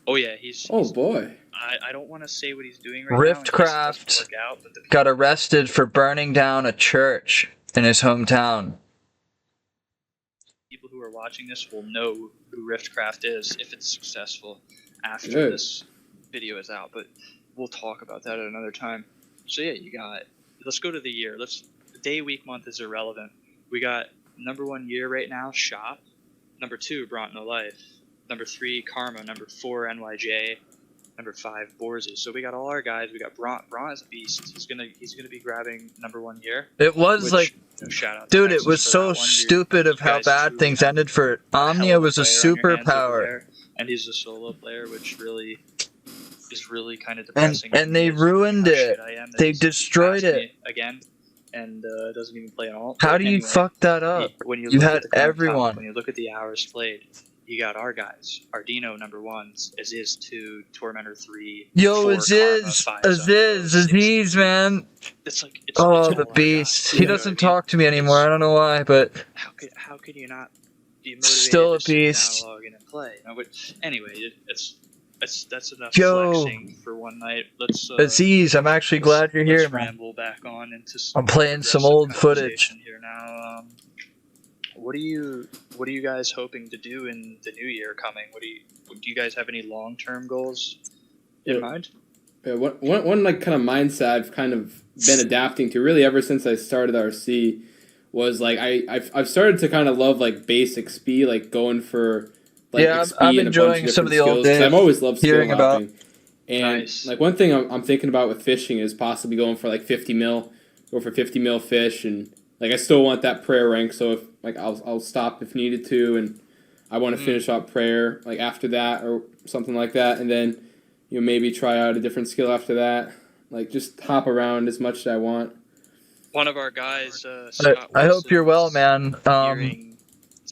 D: Oh yeah, he's.
B: Oh boy.
D: I don't want to say what he's doing right now. in case it
A: Riftcraft
D: doesn't work out, but
A: got arrested for burning down a church in his hometown.
D: people who are watching this will know who Riftcraft is if it's successful after
B: Good.
D: this video is out. But we'll talk about that at another time. So yeah, let's go to the year. Day, week, month is irrelevant. We got number 1 year right now, Shop. Number 2, Brought No Life. Number 3, Karma. Number 4, NYJ. Number 5, Borzy. So we got all our guys. We got Braun is a beast. He's gonna be grabbing number 1 year.
A: It was
D: Which, shout out to
A: dude,
D: Texas
A: it was
D: for
A: so
D: that one, dude.
A: stupid of
D: You
A: how
D: guys
A: bad
D: truly
A: things
D: have
A: ended for it.
D: a hell
A: Omnia
D: of
A: was a
D: player on your hands over
A: superpower.
D: there, and he's a solo player, which really is really kind of depressing.
A: And they ruined it. They destroyed it
D: again, and doesn't even play at all.
A: How
D: But
A: do you
D: anyway,
A: fuck that up?
D: When you
A: You
D: look
A: had
D: at the current
A: everyone.
D: top, when you look at the hours played, you got our guys. Ardino number 1, Aziz 2, Tormentor 3.
A: Yo,
D: 4,
A: Aziz,
D: Karma, 5,
A: Aziz, man.
D: It's
A: Oh,
D: all
A: the
D: our
A: beast.
D: guys,
A: He
D: you know
A: doesn't
D: what I mean?
A: talk to me anymore. I don't know why, but
D: How could you not be motivated
A: Still a
D: to sit down,
A: beast.
D: log in and play? But anyway, that's enough
A: Yo.
D: flexing for one night. Let's
A: Aziz, I'm actually glad you're here,
D: let's
A: man.
D: ramble back on into some
A: I'm playing some
D: progressive
A: old footage.
D: conversation here now. What are you guys hoping to do in the new year coming? Do you guys have any long-term goals in mind?
B: Yeah, one like kind of mindset I've kind of been adapting to really ever since I started RC was like I've started to kind of love like base XP, like going for like
A: Yeah,
B: XP
A: I'm
B: and a bunch
A: enjoying
B: of
A: some of the
B: different
A: old
B: skills, 'cause
A: days,
B: I've always loved skill
A: hearing about-
B: hopping. And
D: Nice.
B: like one thing I'm thinking about with fishing is possibly going for like 50 mil, go for 50 mil fish, and like I still want that prayer rank, so if like I'll stop if needed to, and I want to finish out prayer like after that or something like that, and then maybe try out a different skill after that, like just hop around as much as I want.
D: One of our guys, Scott
A: I hope
D: Wilson,
A: you're well, man.
D: gearing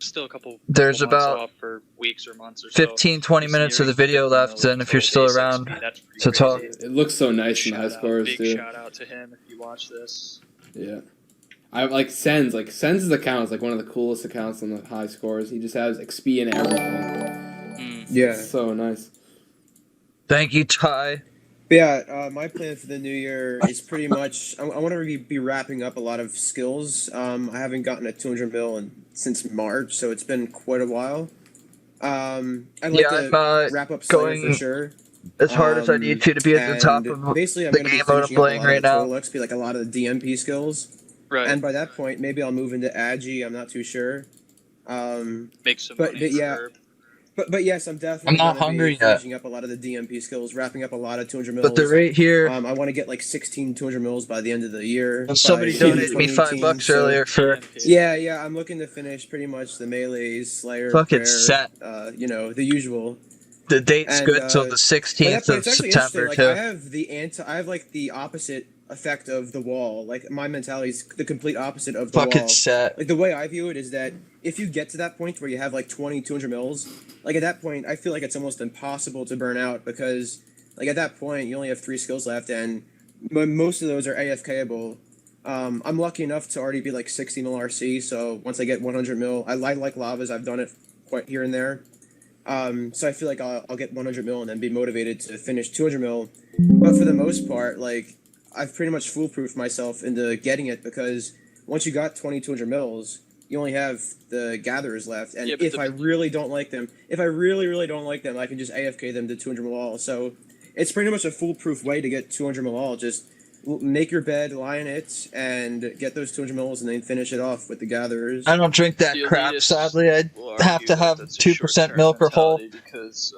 D: still a couple
A: There's
D: months
A: about
D: off for weeks or months or so.
A: 15-20
D: Just
A: minutes of the
D: nearing
A: video
D: 50
A: left,
D: mil
A: and if you're
D: total
A: still
D: base
A: around
D: XP, that's pretty
A: to talk.
D: crazy.
B: It looks so nice in the high scores
D: Big
B: too.
D: shout out to him if you watch this.
B: Yeah. I like Sen's. Like Sen's account is like one of the coolest accounts on the high scores. He just has XP and everything.
C: Yeah.
B: It's so nice.
A: Thank you, Ty.
C: But yeah, my plan for the new year is pretty much I want to be wrapping up a lot of skills. I haven't gotten a 200 mil since March, so it's been quite a while. I'd like to wrap up Slayer for
A: going
C: sure.
A: as hard as I need to be at the top
C: And
A: of
C: basically, I'm
A: the
C: going to be
A: game mode I'm
C: finishing up a
A: playing
C: lot
A: right
C: of the
A: now.
C: total XP, like a lot of the DMP skills.
D: Right.
C: And by that point, maybe I'll move into Agi. I'm not too sure.
D: Make some
C: but
D: money.
C: yeah.
D: Herb.
C: But yes, I'm definitely
A: I'm not
C: gonna
A: hungry
C: be
A: yet.
C: finishing up a lot of the DMP skills, wrapping up a lot of 200 mils.
A: But the rate here,
C: I want to get like 16 200 mils by the end of the year.
A: somebody
C: by
A: donated me
C: 2018,
A: $5
C: so-
A: earlier for
D: DMP.
C: Yeah, I'm looking to finish pretty much the melees, Slayer,
A: fucking
C: prayer,
A: set.
C: you know, the usual.
A: The date's
C: And,
A: good till the
C: By that
A: 16th
C: point,
A: of
C: it's actually
A: September
C: interesting. Like,
A: too.
C: I have like the opposite effect of the wall. Like my mentality is the complete opposite of the
A: Fucking
C: wall.
A: set.
C: Like the way I view it is that if you get to that point where you have like 200 mils, like at that point, I feel like it's almost impossible to burn out because like at that point you only have 3 skills left and most of those are AFKable. I'm lucky enough to already be like 60 mil RC, so once I get 100 mil, I like lavas. I've done it quite here and there. So I feel like I'll get 100 mil and then be motivated to finish 200 mil. But for the most part, like I've pretty much foolproofed myself into getting it because once you got 200 mils, you only have the gatherers left. And
D: Yeah, but
C: if I really don't like them, really don't like them, I can just AFK them to 200 mil all. So it's pretty much a foolproof way to get 200 mil all. Just make your bed, lie in it, and get those 200 mils, and then finish it off with the gatherers.
A: I don't drink that
D: The
A: crap,
D: elitists
A: sadly. I
D: will
A: have
D: argue
A: to
D: that
A: have
D: that's a
A: 2%
D: short-term
A: milk or whole.
D: mentality Because,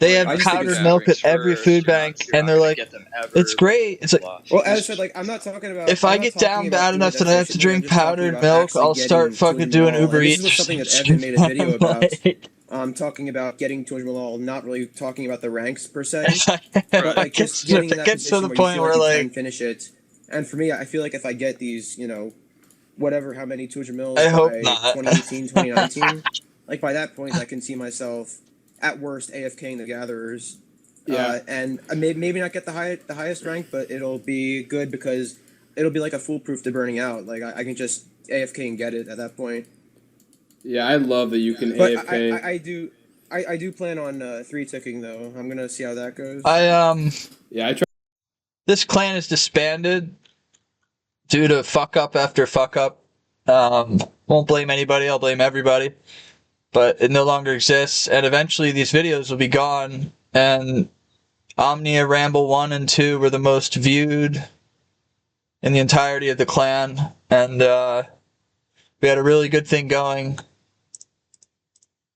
A: They
C: I
A: have
C: just think
A: powdered
C: it's
A: milk at
D: for
A: every
D: us,
A: food
D: you're not-
A: bank,
D: you're
A: and
D: not
A: they're
D: gonna
A: like,
D: get them ever,
A: it's great. It's like,
D: blah.
C: Well, as I said, like I'm not talking about.
A: if
C: I'm
A: I
C: not
A: get
C: talking
A: down
C: about
A: bad
C: doing
A: enough
C: it
A: that I have to
C: efficiently, I'm
A: drink
C: just talking
A: powdered
C: about
A: milk,
C: actually
A: I'll start
C: getting
A: fucking
C: 200
A: doing
C: mil all.
A: Uber
C: And
A: Eats.
C: this is something that
A: or
C: Evan made a video
A: something.
C: about. Talking about getting 200 mil all, not really talking about the ranks per se,
A: But
C: but like just getting in
A: it
C: that
A: gets to
C: position
A: the
C: where
A: point
C: you feel
A: where
C: like you can
A: like,
C: finish it. And for me, I feel like if I get these, you know, whatever, how many 200 mils
A: I
C: by
A: hope not.
C: 2018, 2019, like by that point, I can see myself at worst AFKing the gatherers.
B: Yeah.
C: And maybe not get the highest rank, but it'll be good because it'll be like a foolproof to burning out. Like I can just AFK and get it at that point.
B: Yeah, I love that you can
C: But
B: AFK.
C: I do plan on 3-ticking though. I'm gonna see how that goes.
B: Yeah, I try.
A: this clan is disbanded due to fuck up after fuck up. Won't blame anybody, I'll blame everybody. But it no longer exists, and eventually these videos will be gone, and Omnia, Ramble 1 and 2 were the most viewed in the entirety of the clan, and we had a really good thing going.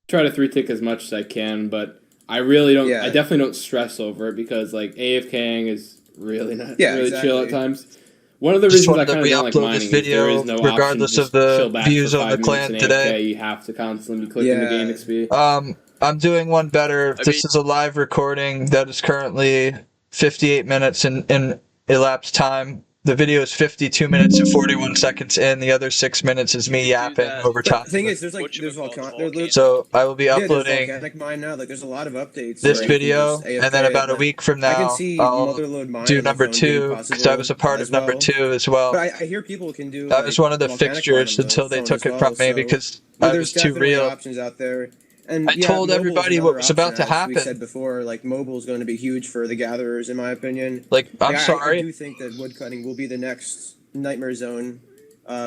B: Try to 3-tick as much as I can, but I really don't.
C: Yeah.
B: I definitely don't stress over it because like AFKing is really not
C: Yeah,
B: really chill at
C: exactly.
B: times. One of the
A: Just
B: reasons I
A: wanted to
B: kind of don't like
A: re-upload
B: mining
A: this
B: is there
A: video
B: is no
A: regardless
B: option to
A: of
B: just
A: the
B: chill back
A: views
B: for
A: on the
B: 5 minutes
A: clan
B: and
A: today.
B: AFK. You have to constantly be clicking
C: Yeah.
B: to gain XP.
A: I'm doing one better.
D: I
A: This
D: mean-
A: is a live recording that is currently 58 minutes in elapsed time. The video is 52 minutes and 41 seconds in. The other 6 minutes is me
D: Do
A: yapping
D: that.
A: over
C: But
A: top.
C: the thing is, there's
D: Whatchamacallit,
A: So I will be
C: there's
A: uploading
C: volcanic mine now. Like there's a lot of updates.
A: this
C: where you can
A: video,
C: just
A: and then
C: AFK,
A: about a
C: but
A: week from
C: I can
A: now,
C: see
A: I'll
C: motherload mine
A: do
C: on my
A: number
C: phone being
A: 2, because I was a part
C: as
A: of number
C: well.
A: 2 as well.
C: But I hear people can do.
A: That was one of the
C: volcanic mine
A: fixtures
C: on the
A: until they
C: phone
A: took
C: as
A: it from
C: well,
A: me
C: so
A: because
C: But
A: I
C: there's
A: was too
C: definitely
A: real.
C: options out there. And
A: I
C: yeah,
A: told
C: mobile's
A: everybody
C: another
A: what was about
C: option,
A: to
C: as we
A: happen.
C: said before, like mobile is going to be huge for the gatherers, in my opinion.
A: Like, I'm
C: Like, I
A: sorry.
C: do think that woodcutting will be the next nightmare zone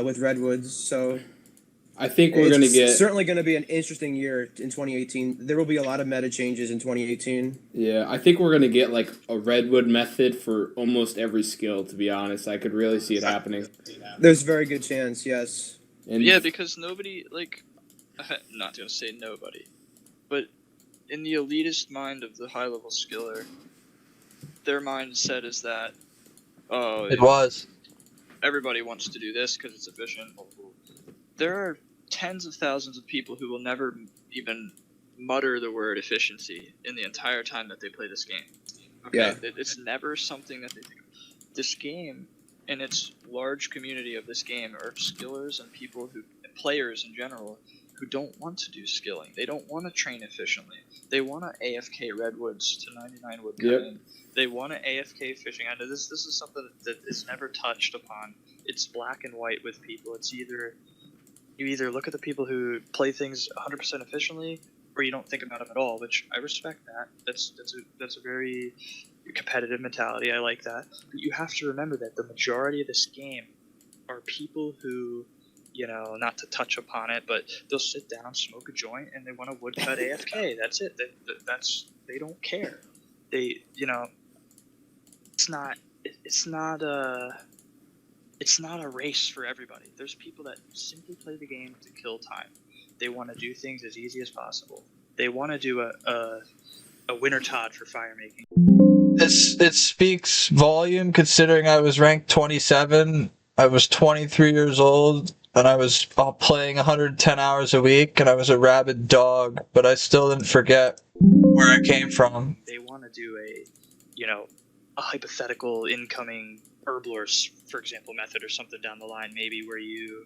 C: with redwoods. So
B: I think we're gonna get.
C: certainly going to be an interesting year in 2018. There will be a lot of meta changes in 2018.
B: Yeah, I think we're gonna get like a redwood method for almost every skill. To be honest, I could really see it happening.
C: There's a very good chance, yes.
B: And
D: Yeah, because nobody, like, not gonna say nobody, but in the elitist mind of the high-level skiller, their mindset is that, oh,
A: It was.
D: everybody wants to do this because it's efficient. There are tens of thousands of people who will never even mutter the word efficiency in the entire time that they play this game. Okay?
C: Yeah.
D: It's never something that they think of. This game and its large community of this game are skillers and people who players in general who don't want to do skilling. They don't want to train efficiently. They want to AFK redwoods to 99 wood cutting. They want to AFK fishing. I know this is something that is never touched upon. It's black and white with people. It's you either look at the people who play things 100% efficiently, or you don't think about them at all, which I respect that. That's a very competitive mentality. I like that. But you have to remember that the majority of this game are people who, not to touch upon it, but they'll sit down, smoke a joint, and they want to woodcut AFK. That's it. They don't care. It's not a race for everybody. There's people that simply play the game to kill time. They want to do things as easy as possible. They want to do a winter Todd for fire making.
A: It speaks volume considering I was ranked 27. I was 23 years old, and I was playing 110 hours a week, and I was a rabid dog, but I still didn't forget where I came from.
D: They want to do a hypothetical incoming herblore, for example, method or something down the line, maybe where you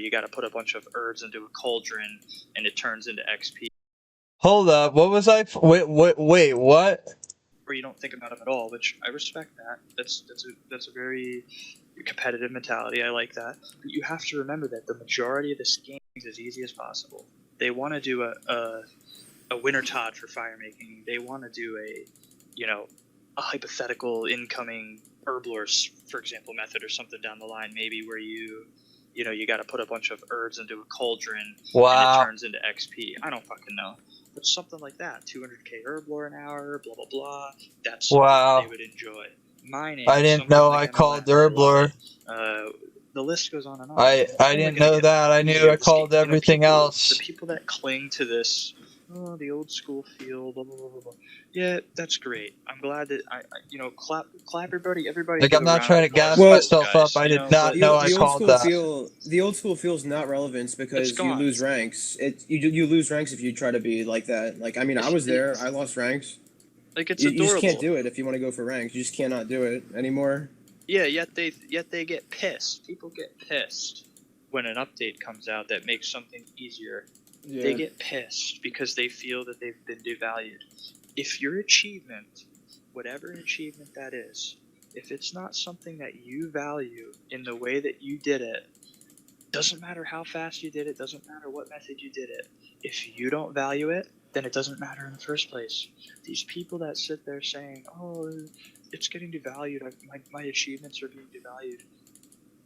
D: got to put a bunch of herbs into a cauldron and it turns into XP.
A: Hold up, what was I? Wait, what?
D: Or you don't think about them at all, which I respect that. That's a very competitive mentality. I like that. But you have to remember that the majority of this game is as easy as possible. They want to do a winter Todd for fire making. They want to do a hypothetical incoming herblore, for example, method or something down the line, maybe where you got to put a bunch of herbs into a cauldron and it turns into XP. I don't fucking know. But something like that, 200k herblore an hour, blah blah blah. That's something they would enjoy. Mining.
A: I didn't know I called herblore.
D: The list goes on and on.
A: I didn't know that. I knew I called everything else.
D: The people that cling to this, the old school feel, blah blah blah blah. Yeah, that's great. I'm glad that I clap everybody.
A: Like, I'm not trying to gas myself up. I did not know I called that.
C: The old school feel is not relevant because you lose ranks. You lose ranks if you try to be like that. Like, I mean, I was there. I lost ranks.
D: Like, it's
C: adorable. You just can't
D: adorable.
C: do it if you want to go for ranks. You just cannot do it anymore.
D: Yeah, yet they get pissed. People get pissed when an update comes out that makes something easier. Yeah. They get pissed because they feel that they've been devalued. If your achievement, whatever achievement that is, if it's not something that you value in the way that you did it, doesn't matter how fast you did it, doesn't matter what method you did it. If you don't value it, then it doesn't matter in the first place. These people that sit there saying, "Oh, it's getting devalued. My achievements are being devalued."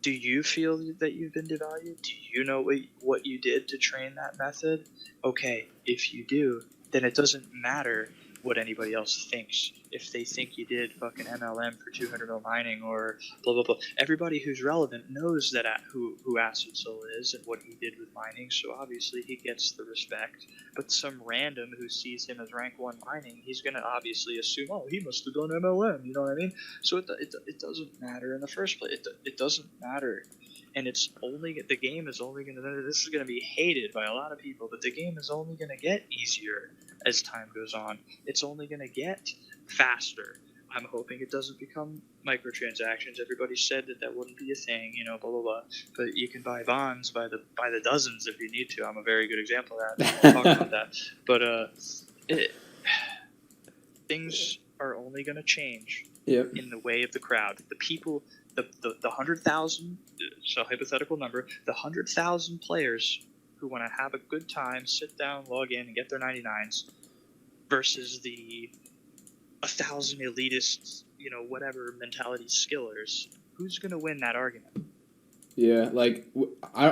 D: Do you feel that you've been devalued? Do you know what you did to train that method? Okay, if you do, then it doesn't matter what anybody else thinks. If they think you did fucking MLM for 200 mil mining or blah blah blah, everybody who's relevant knows that who Acid Soul is and what he did with mining, so obviously he gets the respect. But some random who sees him as rank 1 mining, he's gonna obviously assume, oh, he must have done MLM, you know what I mean? So it doesn't matter in the first place. It doesn't matter. And the game is only going to, this is going to be hated by a lot of people, but the game is only going to get easier as time goes on. It's only going to get faster. I'm hoping it doesn't become microtransactions. Everybody said that wouldn't be a thing, blah, blah, blah. But you can buy bonds by the dozens if you need to. I'm a very good example of that. We'll talk about that. But things are only going to change in the way of the crowd. The people... The 100,000, so hypothetical number, the 100,000 players who want to have a good time, sit down, log in, and get their 99s, versus the 1,000 elitist, whatever mentality skillers. Who's going to win that argument?
E: Yeah, like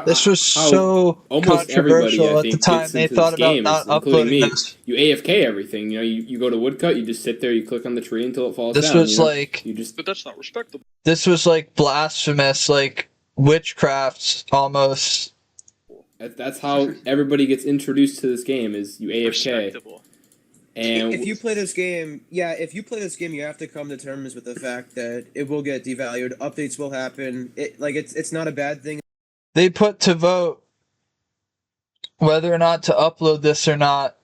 A: this was so
E: almost everybody,
A: controversial
E: I
A: at
E: think,
A: the time they thought about not uploading this.
E: You AFK everything. You go to woodcut. You just sit there. You click on the tree until it falls down.
A: This was like
D: but that's not respectable.
A: This was like blasphemous, like witchcraft almost.
E: That's how everybody gets introduced to this game. Is you AFK.
D: Respectable.
E: And
C: if you play this game, you have to come to terms with the fact that it will get devalued. Updates will happen. It's not a bad thing.
A: They put to vote whether or not to upload this or not,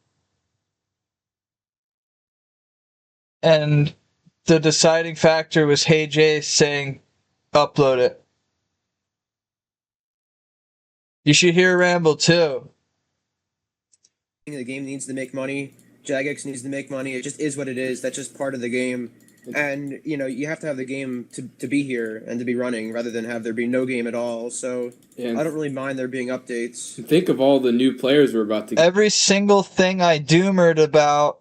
A: and the deciding factor was Hey Jay saying, "Upload it." You should hear Ramble too.
C: The game needs to make money. Jagex needs to make money. It just is what it is. That's just part of the game. And, you know, you have to have the game to be here and to be running rather than have there be no game at all. So
E: And
C: I don't really mind there being updates.
E: think of all the new players we're about to get.
A: Every single thing I doomered about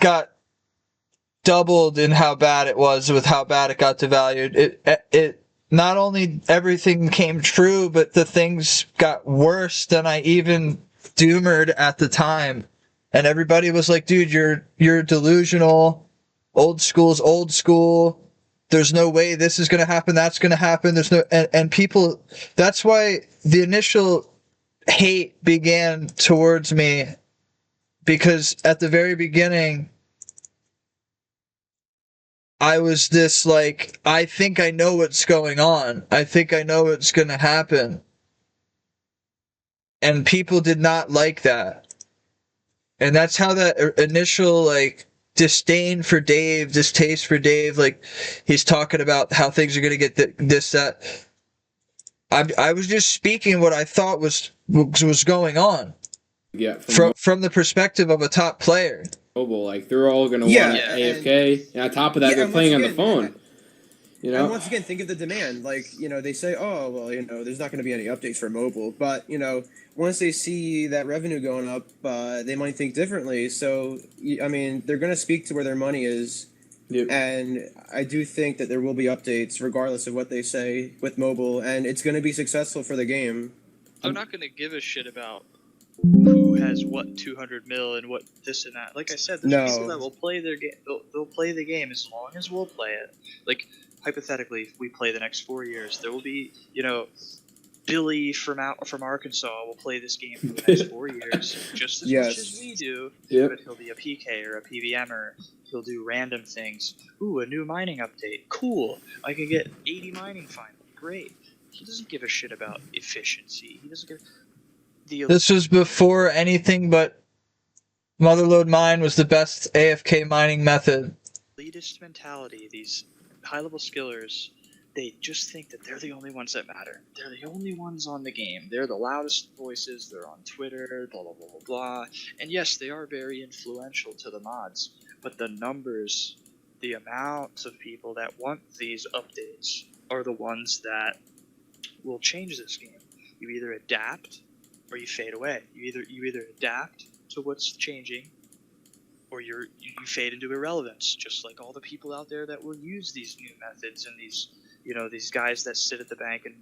A: got doubled in how bad it was with how bad it got devalued. It not only everything came true, but the things got worse than I even doomered at the time. And everybody was like, dude, you're delusional. Old school's old school. There's no way this is going to happen. That's going to happen. There's no, and people, that's why the initial hate began towards me, because at the very beginning, I was this like, I think I know what's going on. I think I know what's going to happen. And people did not like that. And that's how that initial, like, disdain for Dave, distaste for Dave, like, he's talking about how things are going to get this, that. I was just speaking what I thought was going on.
E: Yeah,
A: From the perspective of a top player.
E: Mobile, like they're all gonna
C: Yeah,
E: want AFK, and on top of that,
C: Yeah,
E: they're
C: and
E: playing on
C: once
E: the
C: again,
E: phone. You know,
C: And once again, think of the demand. Like, you know, they say, oh, well, you know, there's not going to be any updates for mobile. But, you know, once they see that revenue going up, they might think differently. So, I mean, they're going to speak to where their money is.
E: Yep.
C: And I do think that there will be updates, regardless of what they say with mobile. And it's going to be successful for the game.
D: I'm not gonna give a shit about who has what 200 mil and what this and that. Like I said, there's
C: No.
D: people that will play their game. They'll play the game as long as we'll play it. Like hypothetically, if we play the next 4 years, there will be, you know, Billy from Arkansas will play this game for the next 4 years, just as much as we do.
E: Yep.
D: But he'll be a PK or a PVMer. He'll do random things. Ooh, a new mining update. Cool. I can get 80 mining finally. Great. He doesn't give a shit about efficiency. He doesn't give.
A: This was before anything but Motherlode Mine was the best AFK mining method.
D: Elitist mentality, these high-level skillers, they just think that they're the only ones that matter. They're the only ones on the game. They're the loudest voices. They're on Twitter, blah, blah, blah, blah, blah. And yes, they are very influential to the mods. But the numbers, the amount of people that want these updates are the ones that will change this game. You either adapt or you fade away. You either adapt to what's changing, or you fade into irrelevance. Just like all the people out there that will use these new methods and these, you know, these guys that sit at the bank and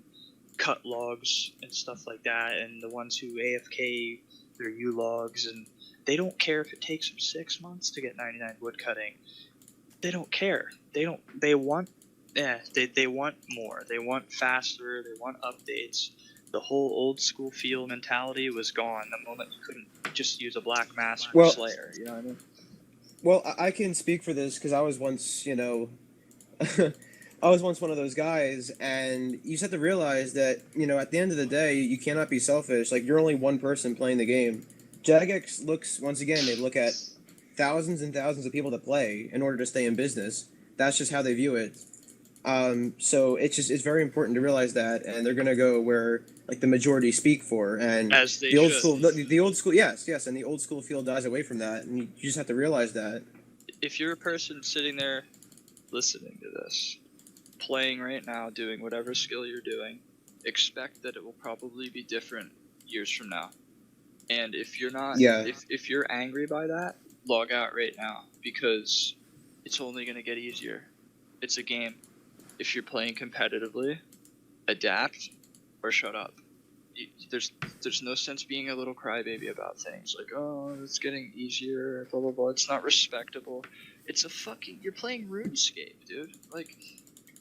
D: cut logs and stuff like that, and the ones who AFK their U logs, and they don't care if it takes them 6 months to get 99 wood cutting. They don't care. They want more. They want faster. They want updates. The whole old school feel mentality was gone the moment you couldn't just use a black mask for Slayer. You know what I mean?
C: Well, I can speak for this because I was once, you know, I was once one of those guys, and you just have to realize that, you know, at the end of the day, you cannot be selfish. Like, you're only one person playing the game. Jagex looks, once again, they look at thousands and thousands of people to play in order to stay in business. That's just how they view it. So it's very important to realize that, and they're gonna go where like the majority speak for, and
D: As they
C: the old
D: should.
C: school, the old school, yes, and the old school feel dies away from that, and you just have to realize that.
D: If you're a person sitting there listening to this, playing right now, doing whatever skill you're doing, expect that it will probably be different years from now. And if you're not,
C: Yeah.
D: if you're angry by that, log out right now, because it's only going to get easier. It's a game. If you're playing competitively, adapt or shut up. There's no sense being a little crybaby about things like, oh, it's getting easier, blah blah blah. It's not respectable. It's a fucking, you're playing RuneScape, dude. Like,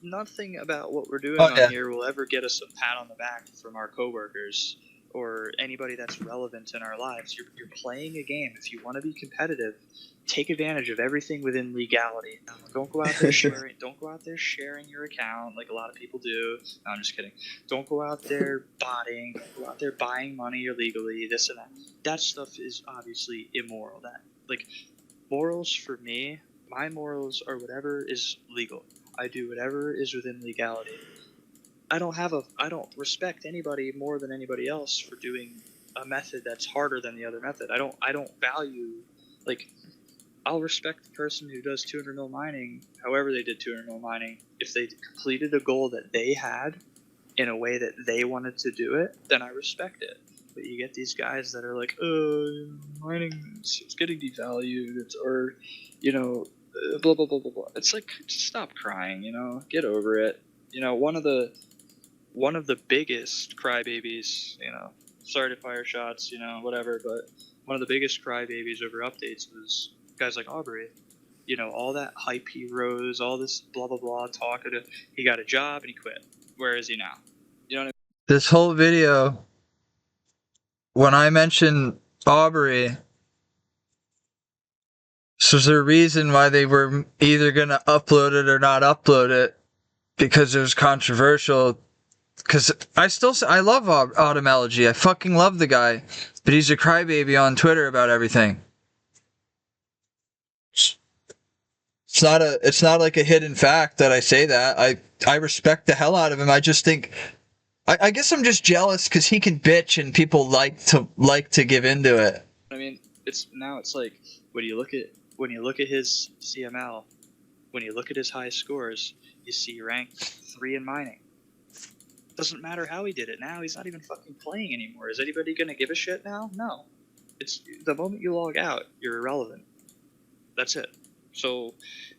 D: nothing about what we're doing on here will ever get us a pat on the back from our coworkers or anybody that's relevant in our lives. You're playing a game. If you want to be competitive, take advantage of everything within legality. Don't go out there sharing. Don't go out there sharing your account like a lot of people do. No, I'm just kidding. Don't go out there botting. Don't go out there buying money illegally. This and that. That stuff is obviously immoral. That, like, morals for me, my morals are whatever is legal. I do whatever is within legality. I don't respect anybody more than anybody else for doing a method that's harder than the other method. I don't value, like, I'll respect the person who does 200 mil mining, however they did 200 mil mining. If they completed a goal that they had in a way that they wanted to do it, then I respect it. But you get these guys that are like, mining, it's getting devalued, or, blah, blah, blah, blah, blah. It's like, just stop crying, get over it. One of the biggest crybabies, sorry to fire shots, whatever, but one of the biggest crybabies over updates was guys like Aubrey. All that hype he rose, all this blah, blah, blah talk. He got a job and he quit. Where is he now? You know what I mean?
A: This whole video, when I mentioned Aubrey, so there's a reason why they were either going to upload it or not upload it, because it was controversial. Because I love Automology. I fucking love the guy, but he's a crybaby on Twitter about everything. It's not like a hidden fact that I say that. I respect the hell out of him. I just think, I guess I'm just jealous because he can bitch and people like to give into it.
D: I mean, it's like when you look at his CML, when you look at his high scores, you see ranked 3 in mining. Doesn't matter how he did it. Now he's not even fucking playing anymore. Is anybody gonna give a shit now? No. It's the moment you log out, you're irrelevant. That's it. So,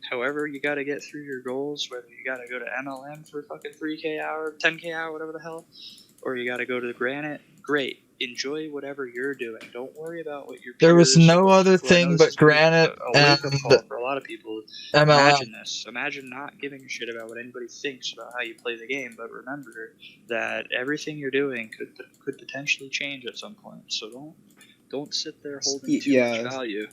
D: however you got to get through your goals, whether you got to go to MLM for fucking 3K hour, 10K hour, whatever the hell, or you got to go to the Granite, great. Enjoy whatever you're doing. Don't worry about what your peers.
A: There was no other thing but Granite and
D: for a lot of people.
A: MLM.
D: Imagine this. Imagine not giving a shit about what anybody thinks about how you play the game, but remember that everything you're doing could potentially change at some point. So don't sit there holding too much value.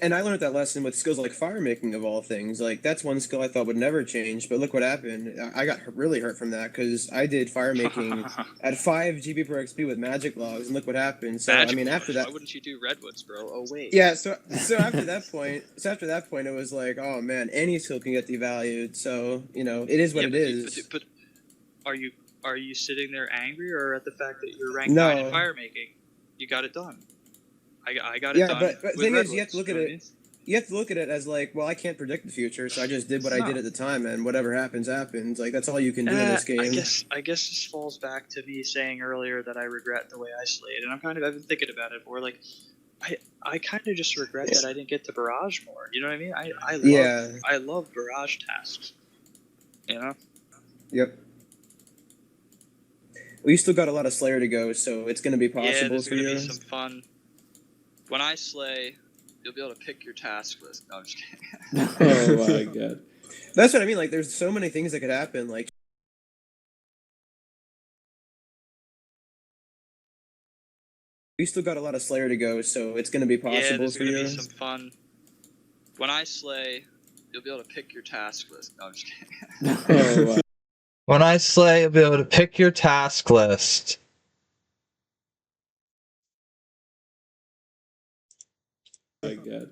C: And I learned that lesson with skills like fire making, of all things. Like, that's one skill I thought would never change, but look what happened. I got really hurt from that, because I did fire making at 5 GB per XP with magic logs, and look what happened. So,
D: magic
C: I mean, after that...
D: Why wouldn't you do redwoods, bro? Oh, wait.
C: Yeah, so after that point, it was like, oh, man, any skill can get devalued, so, it is what it is.
D: But are you sitting there angry, or at the fact that you're ranked 9 in fire making? You got it done. I got it done. Yeah, but the thing is, you have to look at it. You have to look at it as like, well, I can't predict the future, so I just did what I did at the time, and whatever happens, happens. Like, that's all you can do in this game. I guess this falls back to me saying earlier that I regret the way I slayed, and I've been thinking about it more. Like, I kind of just regret that I didn't get to barrage more. You know what I mean? I love barrage tasks. Yep.
C: Well, you still got a lot of Slayer to go, so it's going to be possible for you.
D: Yeah, there's going to be some fun. When I slay, you'll be able to pick your task list. No, I'm just kidding.
E: Oh my god.
C: That's what I mean. Like, there's so many things that could happen. Like, you still got a lot of Slayer to go, so it's going to be possible for you.
D: Yeah, there's going to be some fun. When I slay, you'll be able to pick your task list. No, I'm just kidding.
E: Oh, wow.
A: When I slay, you'll be able to pick your task list.
E: Oh my god.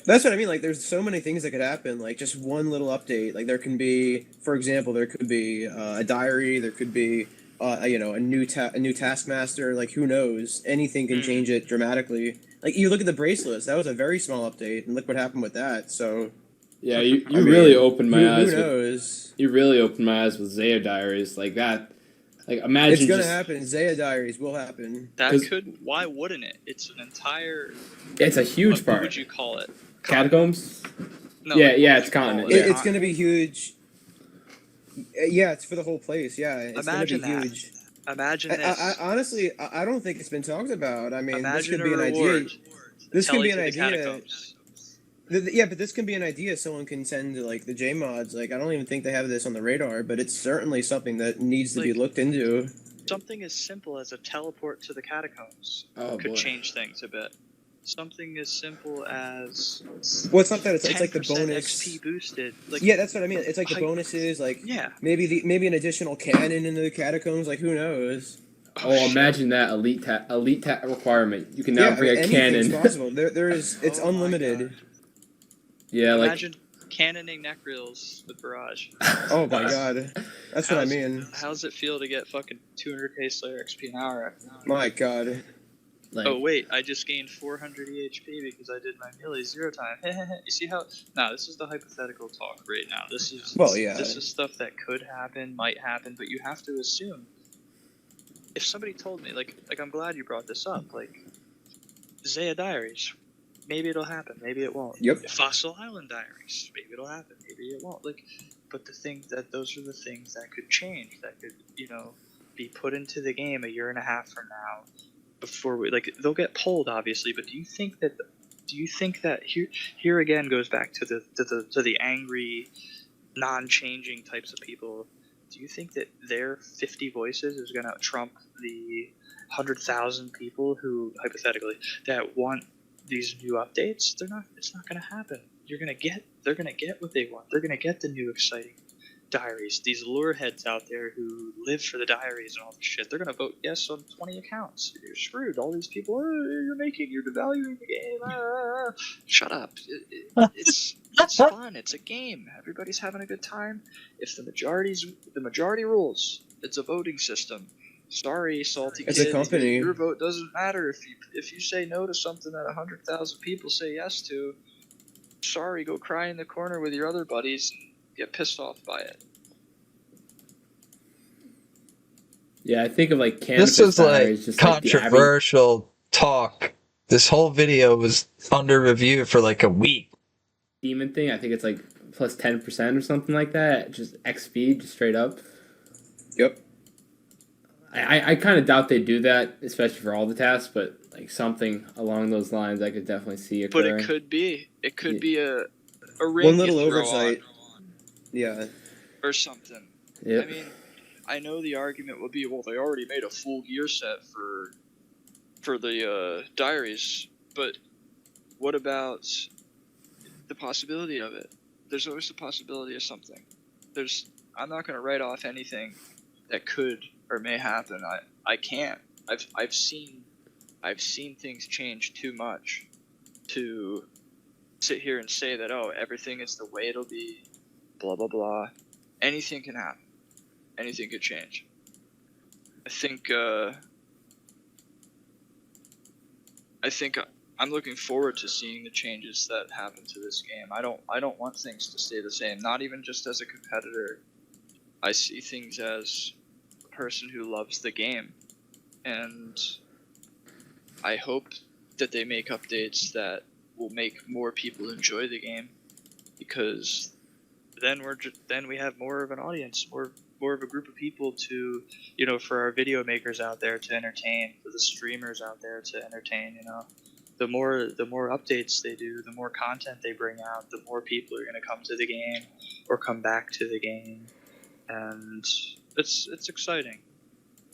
C: That's what I mean. Like, there's so many things that could happen. Like, just one little update. Like, there can be, for example, there could be a diary. There could be, a new taskmaster. Like, who knows? Anything can change it dramatically. Like, you look at the bracelets. That was a very small update, and look what happened with that. So.
E: Yeah, you really opened my eyes.
C: Who knows?
E: You really opened my eyes with Zaya Diaries like that. Like, imagine
C: it's gonna happen. Zaya Diaries will happen.
D: That could. Why wouldn't it? It's an entire.
E: It's a huge part.
D: What would you call it?
E: Catacombs?
D: No.
E: Yeah, it's continent.
C: It's gonna be huge. Yeah, it's for the whole place. Yeah, it's
D: Imagine
C: gonna be
D: that.
C: Huge.
D: Imagine this.
C: I honestly, I don't think it's been talked about. I mean,
D: Imagine
C: this could be an idea. This could be an idea. Yeah, but this can be an idea someone can send to, like, the J-Mods. Like, I don't even think they have this on the radar, but it's certainly something that needs to be looked into.
D: Something as simple as a teleport to the catacombs could change things a bit. Something as simple as...
C: Well, it's not that. It's like the bonus...
D: XP boosted. Like,
C: yeah, that's what I mean. It's like the bonuses, like, maybe an additional cannon into the catacombs. Like, who knows?
E: Oh, imagine that elite requirement. You can now bring a cannon.
C: It's possible. It's unlimited.
E: Yeah, like
D: cannoning neck reels with Barrage.
C: Oh my god. That's what I mean.
D: How's it feel to get fucking 200k Slayer XP an hour?
C: My god.
E: Like,
D: Oh wait, I just gained 400 EHP because I did my melee 0 time. You see how? No, this is the hypothetical talk right now. This is This is stuff that could happen, might happen, but you have to assume. If somebody told me, like I'm glad you brought this up, like Zaya Diaries, maybe it'll happen, maybe it won't.
C: Yep.
D: Fossil Island Diaries, maybe it'll happen, maybe it won't. Like, but the thing that those are the things that could change, that could be put into the game a year and a half from now. Before we they'll get pulled obviously, but do you think that here again goes back to the angry, non-changing types of people? Do you think that their 50 voices is gonna trump the 100,000 people who hypothetically that want these new updates? It's not gonna happen. They're gonna get what they want. They're gonna get the new exciting diaries. These lure heads out there who live for the diaries and all this shit, they're gonna vote yes on 20 accounts. You're screwed. All these people, you're devaluing the game. Shut up. It's fun. It's a game. Everybody's having a good time. If the majority rules, it's a voting system. Sorry, salty
C: It's
D: kid.
C: a company.
D: Your vote doesn't matter if you say no to something that 100,000 people say yes to. Sorry, go cry in the corner with your other buddies and get pissed off by it.
E: yeah, I think of like cannabis
A: This is
E: diaries,
A: like
E: just like the average
A: controversial talk. This whole video was under review for like a week.
E: demon thing. I think it's like plus 10% or something like that. Just XP, just straight up.
C: Yep.
E: I kind of doubt they do that, especially for all the tasks, but like something along those lines I could definitely see occurring.
D: But it could be. It could be a ring
C: One little
D: you throw
C: oversight.
D: on
C: Yeah.
D: or something.
E: Yep.
D: I mean, I know the argument would be, well, they already made a full gear set for the diaries, but what about the possibility of it? There's always the possibility of something. I'm not going to write off anything that could or may happen. I can't. I've seen things change too much to sit here and say that, oh, everything is the way it'll be, blah blah blah. Anything can happen. Anything could change. I think I'm looking forward to seeing the changes that happen to this game. I don't want things to stay the same. Not even just as a competitor. I see things as a person who loves the game, and I hope that they make updates that will make more people enjoy the game, because then we have more of an audience, more of a group of people to, for our video makers out there to entertain, for the streamers out there to entertain. The more updates they do, the more content they bring out, the more people are going to come to the game or come back to the game, and it's exciting,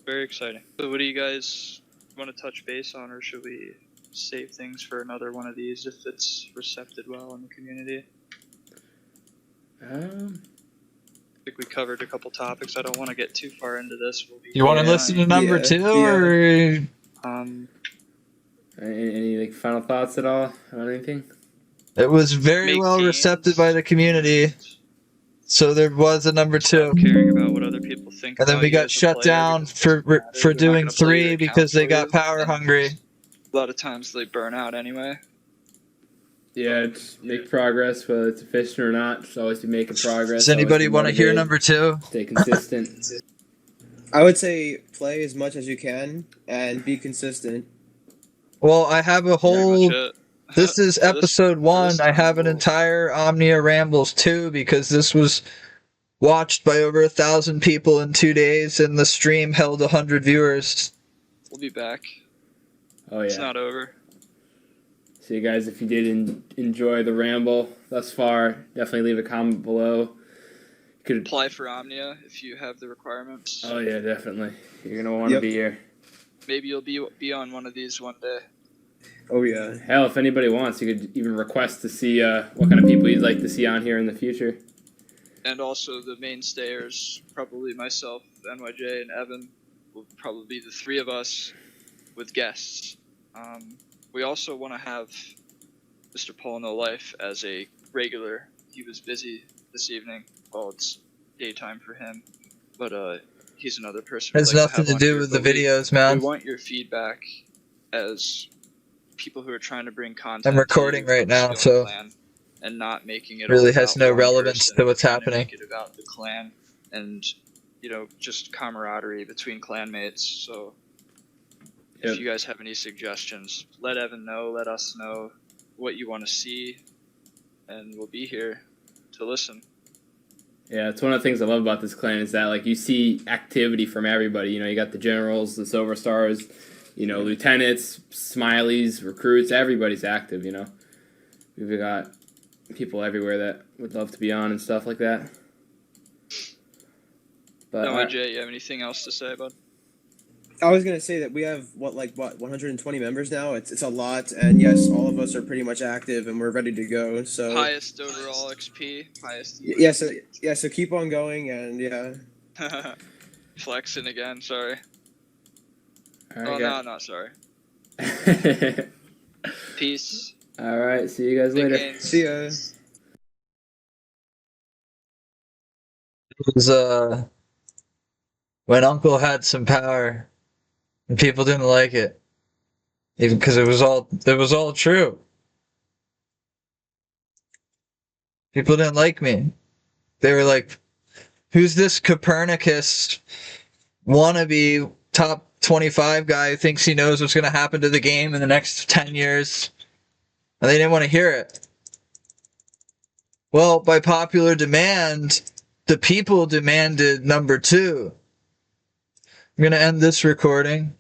D: very exciting. So what do you guys want to touch base on, or should we save things for another one of these if it's recepted well in the community? I think we covered a couple topics. I don't want to get too far into this.
A: You want to listen to number two, or
E: any like final thoughts at all on anything?
A: it was very well recepted by the community. So there was a number two.
D: Caring about what other people think.
A: And then we got shut down for doing 3 because they got power hungry.
D: A lot of times they burn out anyway.
E: Yeah, just make progress, whether it's efficient or not. Just always be making progress.
A: Does anybody want to hear number 2?
E: Stay consistent.
C: I would say play as much as you can and be consistent.
A: Well, I have a whole... This is episode 1. I have an entire Omnia Rambles 2 because this was watched by over 1,000 people in 2 days, and the stream held 100 viewers.
D: We'll be back.
E: Oh, yeah.
D: It's not over.
E: So you guys, if you did enjoy the ramble thus far, definitely leave a comment below. You could
D: apply for Omnia if you have the requirements.
E: Oh yeah, definitely. You're gonna want to be here.
D: Maybe you'll be on one of these one day.
C: Oh yeah.
E: Hell, if anybody wants, you could even request to see what kind of people you'd like to see on here in the future.
D: And also the mainstayers, probably myself, NYJ, and Evan, will probably be the 3 of us with guests. We also want to have Mr. Paul No Life as a regular he was busy this evening. Well, it's daytime for him, but he's another person.
A: Has
D: we'd like
A: nothing
D: have
A: to
D: on
A: do
D: here,
A: with the
D: but
A: videos,
D: we
A: man.
D: want your feedback as people who are trying to bring content.
A: I'm recording
D: to you
A: right
D: from
A: now,
D: Skill
A: so
D: Clan, and not making it
A: really
D: all
A: has
D: about
A: no
D: one
A: relevance
D: person.
A: to what's
D: We're trying
A: happening.
D: make it about the clan and just camaraderie between clanmates. So
E: Yep.
D: if you guys have any suggestions, let Evan know. Let us know what you want to see, and we'll be here to listen.
E: Yeah, it's one of the things I love about this clan is that like you see activity from everybody. You got the generals, the silver stars, lieutenants, smileys, recruits. Everybody's active. We've got people everywhere that would love to be on and stuff like that. But
D: NYJ, you have anything else to say, bud?
C: I was gonna say that we have 120 members now. It's a lot, and yes, all of us are pretty much active and we're ready to go. So
D: Highest overall XP, highest.
C: So keep on going, and yeah.
D: Flexing again. Sorry.
E: all
D: Oh
E: right,
D: no, not sorry. Peace.
E: all right, see you guys
D: Big
E: later.
D: gains.
C: See ya.
A: It was when Uncle had some power and people didn't like it, even because it was all true. People didn't like me. They were like, "Who's this Copernicus wannabe top 25 guy who thinks he knows what's going to happen to the game in the next 10 years?" And they didn't want to hear it. Well, by popular demand, the people demanded number 2. I'm going to end this recording.